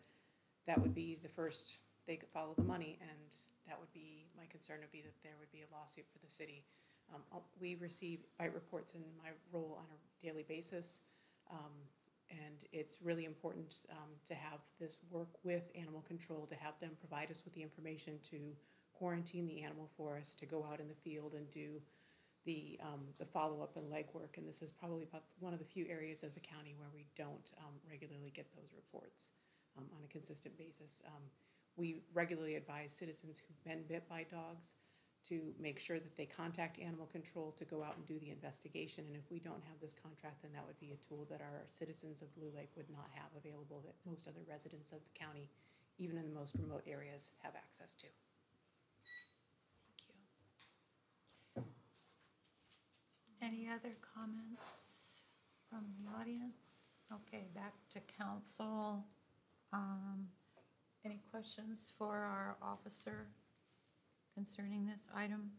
that would be the first they could follow the money, and that would be my concern would be that there would be a lawsuit for the city. We receive bite reports in my role on a daily basis, and it's really important to have this work with animal control, to have them provide us with the information to quarantine the animal for us, to go out in the field and do the follow-up and legwork. And this is probably about one of the few areas of the county where we don't regularly get those reports on a consistent basis. We regularly advise citizens who've been bit by dogs to make sure that they contact animal control to go out and do the investigation. And if we don't have this contract, then that would be a tool that our citizens of Blue Lake would not have available, that most other residents of the county, even in the most remote areas, have access to. Thank you. Any other comments from the audience? Okay, back to council. Any questions for our officer concerning this item?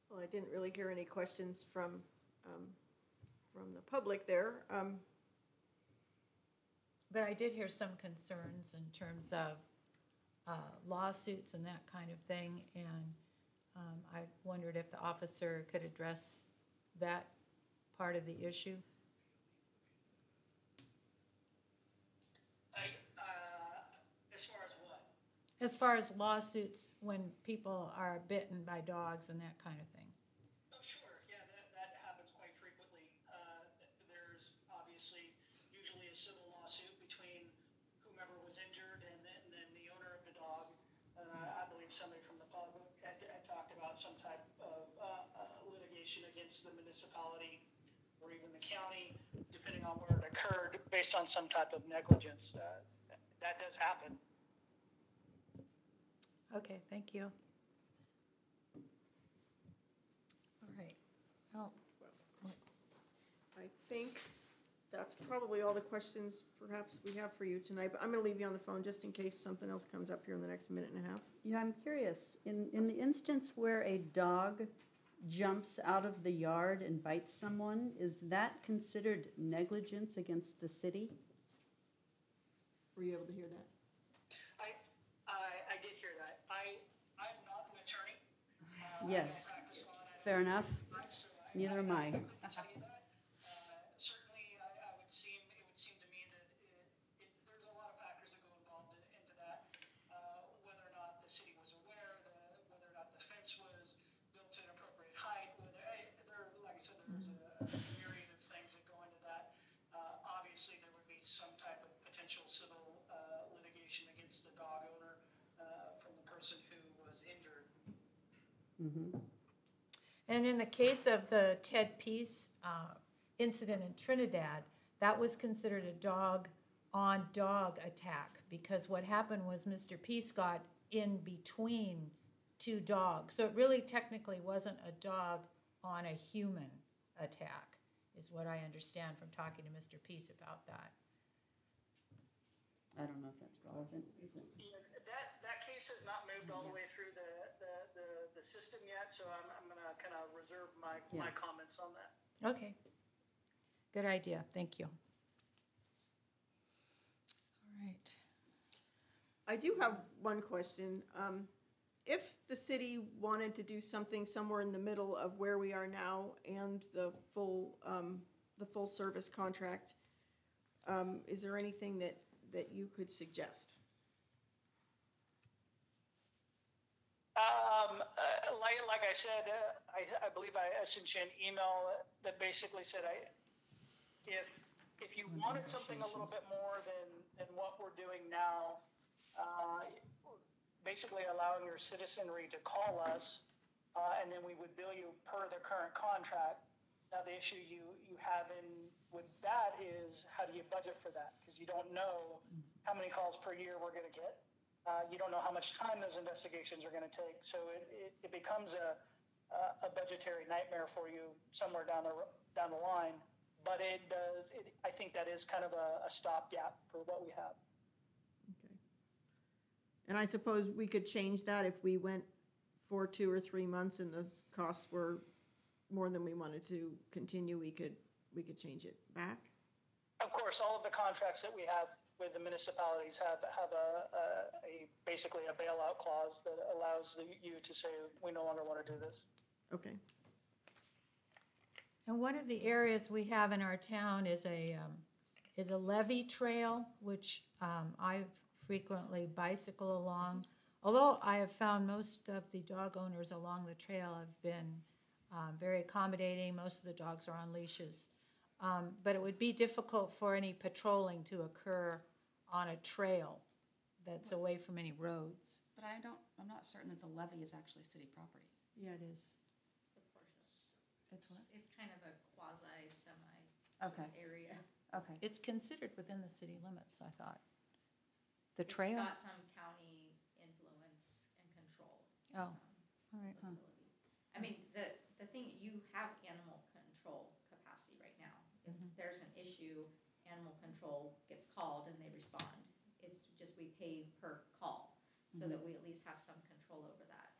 Well, I didn't really hear any questions from the public there. But I did hear some concerns in terms of lawsuits and that kind of thing, and I wondered if the officer could address that part of the issue. As far as what? As far as lawsuits when people are bitten by dogs and that kind of thing. Oh, sure, yeah, that happens quite frequently. There's obviously usually a civil lawsuit between whomever was injured and then the owner of the dog. I believe somebody from the public had talked about some type of litigation against the municipality or even the county, depending on where it occurred, based on some type of negligence. That does happen. Okay, thank you. All right. Oh, I think that's probably all the questions perhaps we have for you tonight, but I'm gonna leave you on the phone just in case something else comes up here in the next minute and a half. Yeah, I'm curious, in the instance where a dog jumps out of the yard and bites someone, is that considered negligence against the city? Were you able to hear that? I did hear that. I'm not an attorney. Yes, I practice law and I fair enough. so Neither am I. can tell you that. Certainly, it would seem to me that there's a lot of factors that go involved into that. Whether or not the city was aware, whether or not the fence was built to an appropriate height, like I said, there's a myriad of things that go into that. Obviously, there would be some type of potential civil litigation against the dog owner from the person who was injured. Mm-hmm. and in the case of the Ted Peace incident in Trinidad, that was considered a dog-on-dog attack because what happened was Mr. Peace got in between two dogs. So it really technically wasn't a dog on a human attack, is what I understand from talking to Mr. Peace about that. I don't know if that's relevant, is it? That case has not moved all the way through the system yet, so I'm gonna kind of reserve my comments on that. Okay. Good idea. Thank you. All right. I do have one question. If the city wanted to do something somewhere in the middle of where we are now and the full service contract, is there anything that you could suggest? Like I said, I believe I sent you an email that basically said if you wanted something a little bit more than what we're doing now, basically allowing your citizenry to call us, and then we would bill you per the current contract. Now, the issue you have with that is how do you budget for that? Because you don't know how many calls per year we're going to get. You don't know how much time those investigations are going to take. So it becomes a budgetary nightmare for you somewhere down the line. But I think that is kind of a stopgap for what we have. Okay. And I suppose we could change that if we went for 2 or 3 months and the costs were more than we wanted to continue, we could change it back? Of course, all of the contracts that we have with the municipalities have basically a bailout clause that allows you to say, we no longer want to do this. Okay. And one of the areas we have in our town is a levee trail, which I frequently bicycle along. Although I have found most of the dog owners along the trail have been very accommodating. Most of the dogs are on leashes. But it would be difficult for any patrolling to occur on a trail that's away from any roads. But I'm not certain that the levy is actually city property. Yeah, it is. It's a portion. It's what? It's kind of a quasi-semi Okay, area. okay. It's considered within the city limits, I thought. The It's trail? got some county influence and control. Oh, all right, huh. Ability. I mean, the thing, you have animal control capacity right now. If there's an issue, animal control gets called and they respond. It's just we pay per call, so that we at least have some control over that.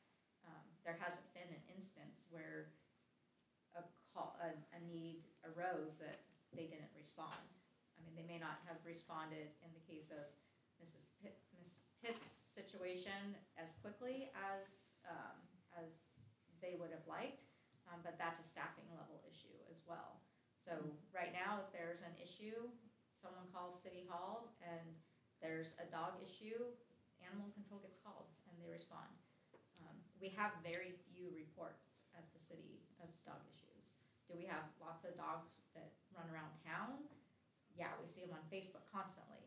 There hasn't been an instance where a need arose that they didn't respond. I mean, they may not have responded in the case of Miss Pitt's situation as quickly as they would have liked, but that's a staffing level issue as well. So right now, if there's an issue, someone calls City Hall and there's a dog issue, animal control gets called and they respond. We have very few reports at the city of dog issues. Do we have lots of dogs that run around town? Yeah, we see them on Facebook constantly.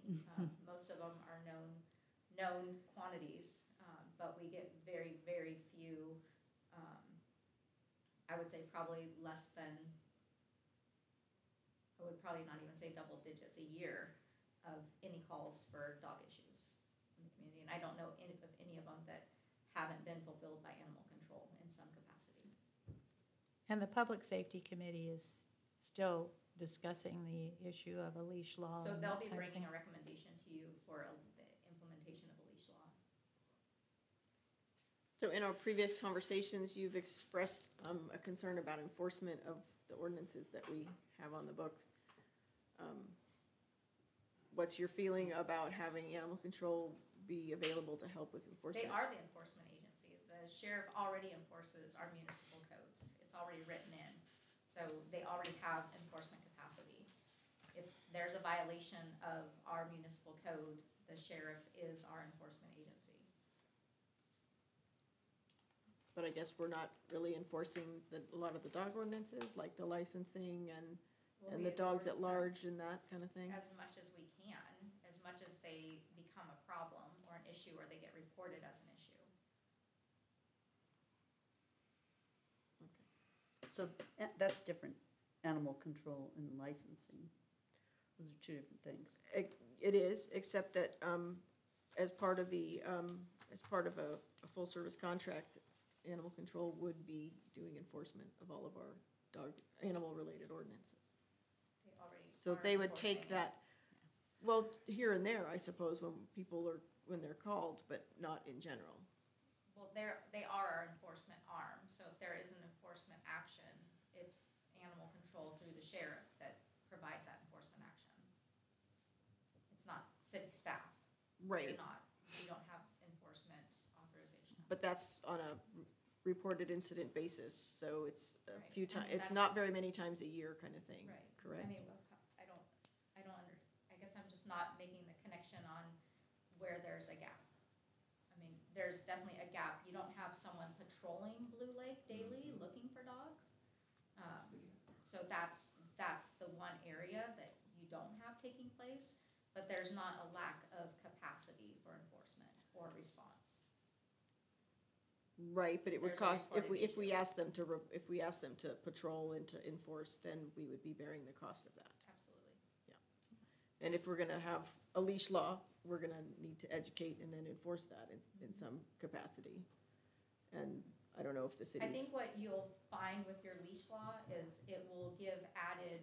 Most of them are known quantities, but we get very, very few. I would say probably less than, I would probably not even say double digits a year of any calls for dog issues in the community. And I don't know any of them that haven't been fulfilled by animal control in some capacity. And the Public Safety Committee is still discussing the issue of a leash law. So and they'll that be kind of bringing thing. a recommendation to you for the implementation of a leash law. So in our previous conversations, you've expressed a concern about enforcement of the ordinances that we have on the books. What's your feeling about having animal control be available to help with enforcement? They are the enforcement agency. The sheriff already enforces our municipal codes. It's already written in. So they already have enforcement capacity. If there's a violation of our municipal code, the sheriff is our enforcement agency. But I guess we're not really enforcing a lot of the dog ordinances, like the licensing and the dogs at large and that kind of thing? As much as we can, as much as they become a problem or an issue or they get reported as an issue. So that's different, animal control and licensing. Those are two different things. It is, except that as part of a full-service contract, animal control would be doing enforcement of all of our animal-related ordinances. They already So are they would take enforcing it. that, well, here and there, I suppose, when they're called, but not in general. Well, they are our enforcement arm, so if there is an enforcement action, it's animal control through the sheriff that provides that enforcement action. It's not city staff. Right. We don't have enforcement authorization. But that's on a reported incident basis, so it's a Right. few I times, mean, it's not that's- very many times a year kind of thing, Right. correct? I mean, I guess I'm just not making the connection on where there's a gap. I mean, there's definitely a gap. You don't have someone patrolling Blue Lake daily looking for dogs. So that's the one area that you don't have taking place, but there's not a lack of capacity for enforcement or response. Right, but it would There's a cost, if reported we issue. ask them to patrol and to enforce, then we would be bearing the cost of that. Absolutely. And if we're gonna have a leash law, we're gonna need to educate and then enforce that in some capacity. And I don't know if the I city's. think what you'll find with your leash law is it will give added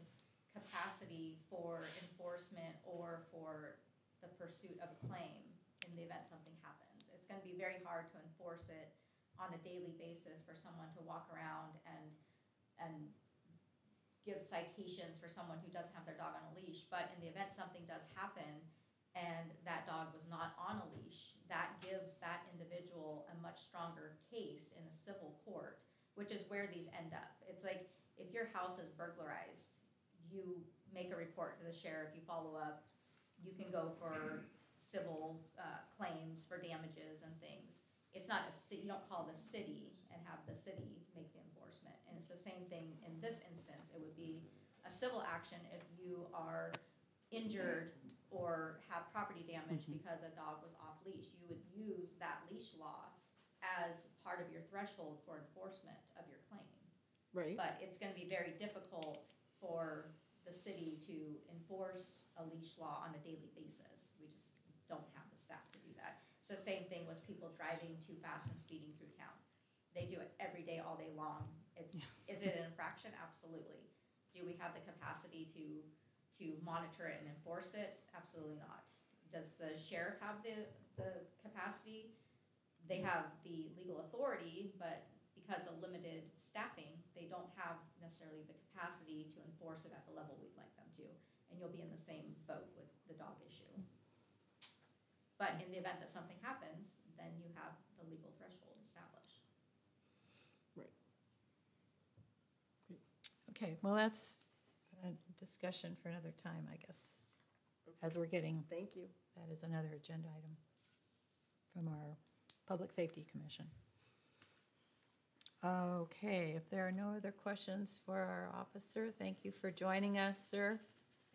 capacity for enforcement or for the pursuit of a claim in the event something happens. It's gonna be very hard to enforce it on a daily basis for someone to walk around and give citations for someone who doesn't have their dog on a leash. But in the event something does happen and that dog was not on a leash, that gives that individual a much stronger case in a civil court, which is where these end up. It's like, if your house is burglarized, you make a report to the sheriff, you follow up, you can go for civil claims for damages and things. It's not you don't call the city and have the city make the enforcement. And it's the same thing in this instance. It would be a civil action if you are injured or have property damage because a dog was off leash, you would use that leash law as part of your threshold for enforcement of your claim. Right. But it's gonna be very difficult for the city to enforce a leash law on a daily basis. We just don't have the staff to do that. It's the same thing with people driving too fast and speeding through town. They do it every day, all day long. Is it an infraction? Absolutely. Do we have the capacity to monitor it and enforce it? Absolutely not. Does the sheriff have the capacity? They have the legal authority, but because of limited staffing, they don't have necessarily the capacity to enforce it at the level we'd like them to. And you'll be in the same boat with the dog issue. But in the event that something happens, then you have the legal threshold established. Okay, well, that's a discussion for another time, I guess, as we're getting, Thank you. that is another agenda item from our Public Safety Commission. Okay, if there are no other questions for our officer, thank you for joining us, sir.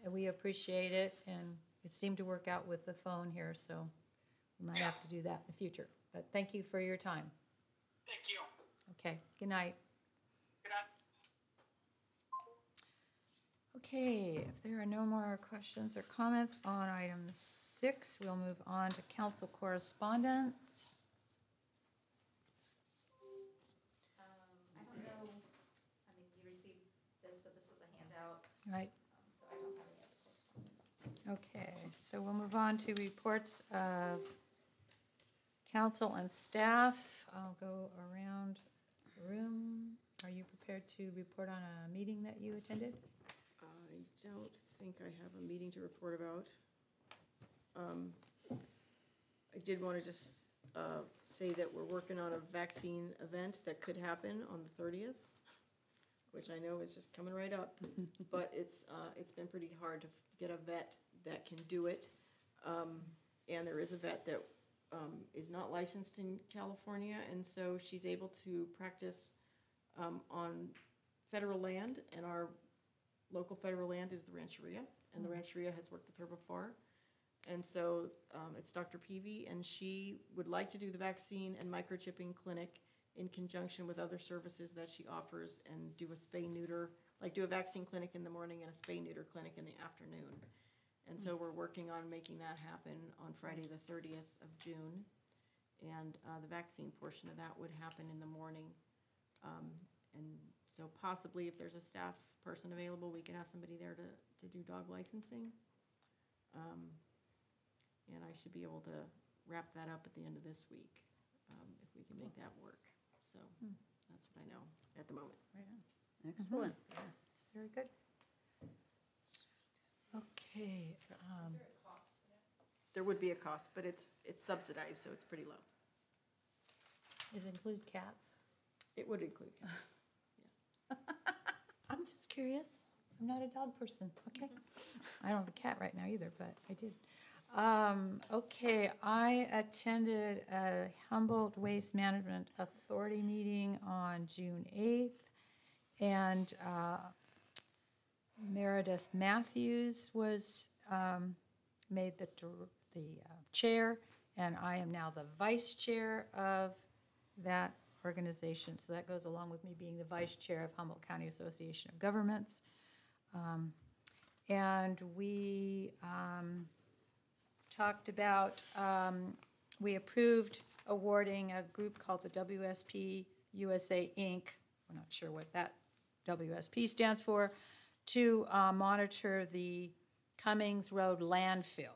And we appreciate it, and it seemed to work out with the phone here, so we might have to do that in the future. But thank you for your time. Thank you. Okay, good night. Good night. Okay, if there are no more questions or comments on item 6, we'll move on to council correspondence. I don't know, I mean, you received this, but this was a handout, Right, so I don't have any other correspondence. okay, so we'll move on to reports of council and staff. I'll go around the room. Are you prepared to report on a meeting that you attended? I don't think I have a meeting to report about. I did want to just say that we're working on a vaccine event that could happen on the 30th, which I know is just coming right up, but it's been pretty hard to get a vet that can do it. And there is a vet that is not licensed in California, and so she's able to practice on federal land, and our local federal land is the Rancheria, and the Rancheria has worked with her before. And so it's Dr. Peavy, and she would like to do the vaccine and microchipping clinic in conjunction with other services that she offers, and do a spay-neuter, like do a vaccine clinic in the morning and a spay-neuter clinic in the afternoon. And so we're working on making that happen on Friday, the 30th of June. And the vaccine portion of that would happen in the morning. And so possibly if there's a staff person available, we can have somebody there to do dog licensing. And I should be able to wrap that up at the end of this week, if we can make that work. So that's what I know at the moment. Right on. Excellent. It's very good. Okay, There would be a cost, but it's subsidized, so it's pretty low. does it include cats? It would include cats. I'm just curious. I'm not a dog person, okay? I don't have a cat right now either, but I did. Okay, I attended a Humboldt Waste Management Authority meeting on June 8th. And Meredith Matthews was made the chair, and I am now the vice chair of that organization. So that goes along with me being the vice chair of Humboldt County Association of Governments. And we talked about, we approved awarding a group called the WSP USA Inc. We're not sure what that WSP stands for, to monitor the Cummings Road landfill.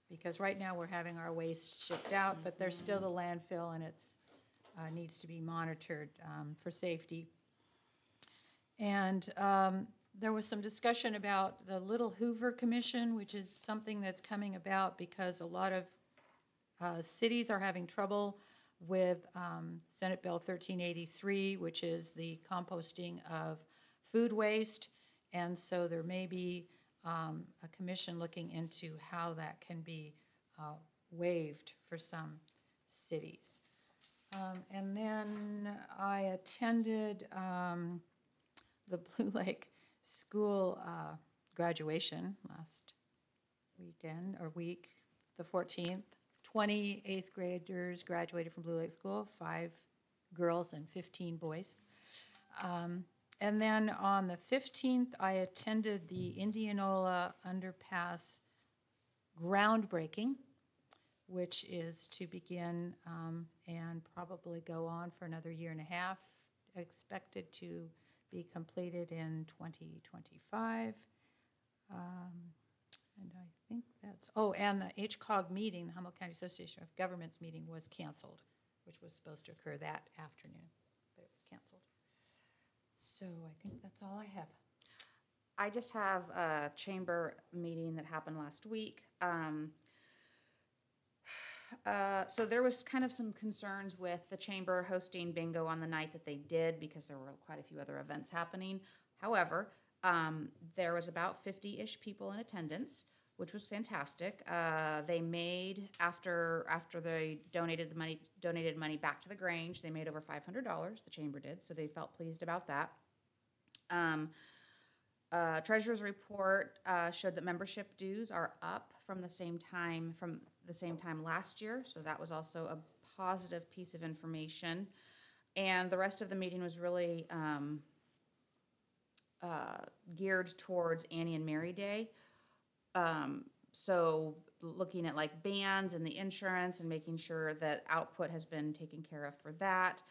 Because right now we're having our waste shipped out, but there's still the landfill, and it's needs to be monitored for safety. And there was some discussion about the Little Hoover Commission, which is something that's coming about because a lot of cities are having trouble with Senate Bill 1383, which is the composting of food waste. And so there may be a commission looking into how that can be waived for some cities. And then I attended the Blue Lake School graduation last weekend, or week, the 14th. 20 eighth graders graduated from Blue Lake School, 5 girls and 15 boys. And then on the 15th, I attended the Indianola Underpass groundbreaking, which is to begin and probably go on for another year and a half, expected to be completed in 2025. And I think that's, oh, and the HCOG meeting, the Humboldt County Association of Governments meeting was canceled, which was supposed to occur that afternoon, but it was canceled. So I think that's all I have. I just have a chamber meeting that happened last week. So there was kind of some concerns with the chamber hosting bingo on the night that they did because there were quite a few other events happening. However, there was about 50-ish people in attendance, which was fantastic. They made, after they donated money back to the Grange, they made over $500, the chamber did, so they felt pleased about that. Treasurer's report showed that membership dues are up from the same time last year, so that was also a positive piece of information. And the rest of the meeting was really geared towards Annie and Mary Day. So looking at like bands and the insurance and making sure that output has been taken care of for that.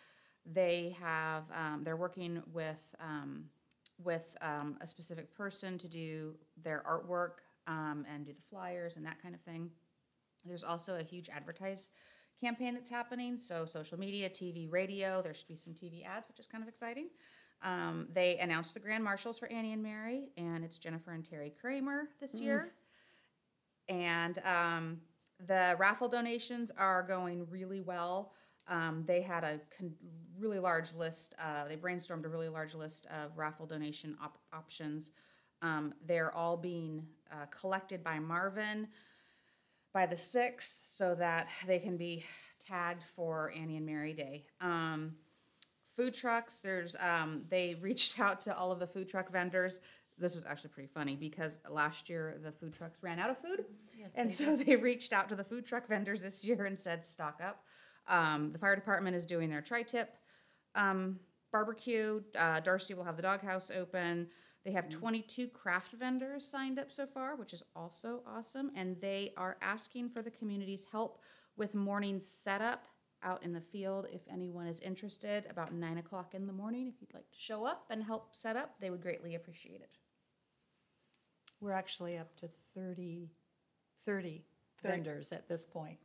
They have, they're working with a specific person to do their artwork and do the flyers and that kind of thing. There's also a huge advertise campaign that's happening. So social media, TV, radio, there should be some TV ads, which is kind of exciting. They announced the Grand Marshals for Annie and Mary, and it's Jennifer and Terry Kramer this year. And the raffle donations are going really well. They had a really large list. They brainstormed a really large list of raffle donation options. They're all being collected by Marvin by the 6th so that they can be tagged for Annie and Mary Day. Food trucks, they reached out to all of the food truck vendors. This was actually pretty funny because last year the food trucks ran out of food. Yes, And so they reached out to the food truck vendors this year and said, stock up. The fire department is doing their tri-tip barbecue. Darcy will have the doghouse open. They have 22 craft vendors signed up so far, which is also awesome. And they are asking for the community's help with morning setup out in the field. If anyone is interested, about 9 o'clock in the morning, if you'd like to show up and help set up, they would greatly appreciate it. We're actually up to 30 vendors at this point.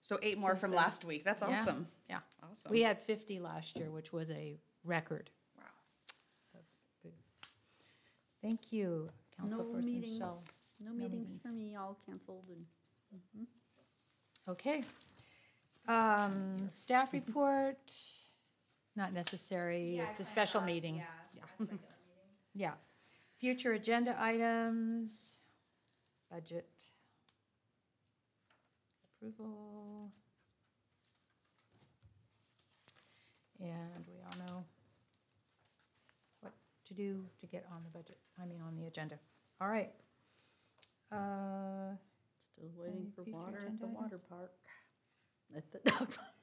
So 8 more Since from then. last week. That's awesome. Yeah. Awesome. We had 50 last year, which was a record. Wow. Of booths. Thank you, No Councilperson meetings, Schell. no meetings for me, all canceled and. Okay. Staff report, not necessary. Yeah, It's a I special thought, meeting. Yeah, it's a regular meeting. Yeah. Future agenda items, budget approval. And we all know what to do to get on the budget, on the agenda. All right. Still waiting Any for future water at agenda the water items? park. At the dog park.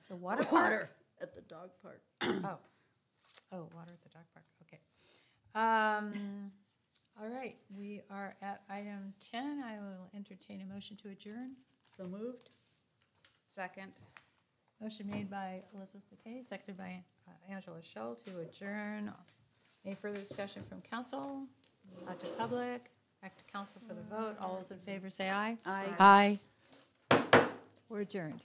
The water park? Water at the dog park. Oh, water at the dog park, okay. All right, we are at item 10. I will entertain a motion to adjourn. So moved. Second. Motion made by Elizabeth McKay, seconded by Angela Schell to adjourn. Any further discussion from council? Out to public? Back to council for the vote. All those in favor say aye. Aye. Aye. We're adjourned.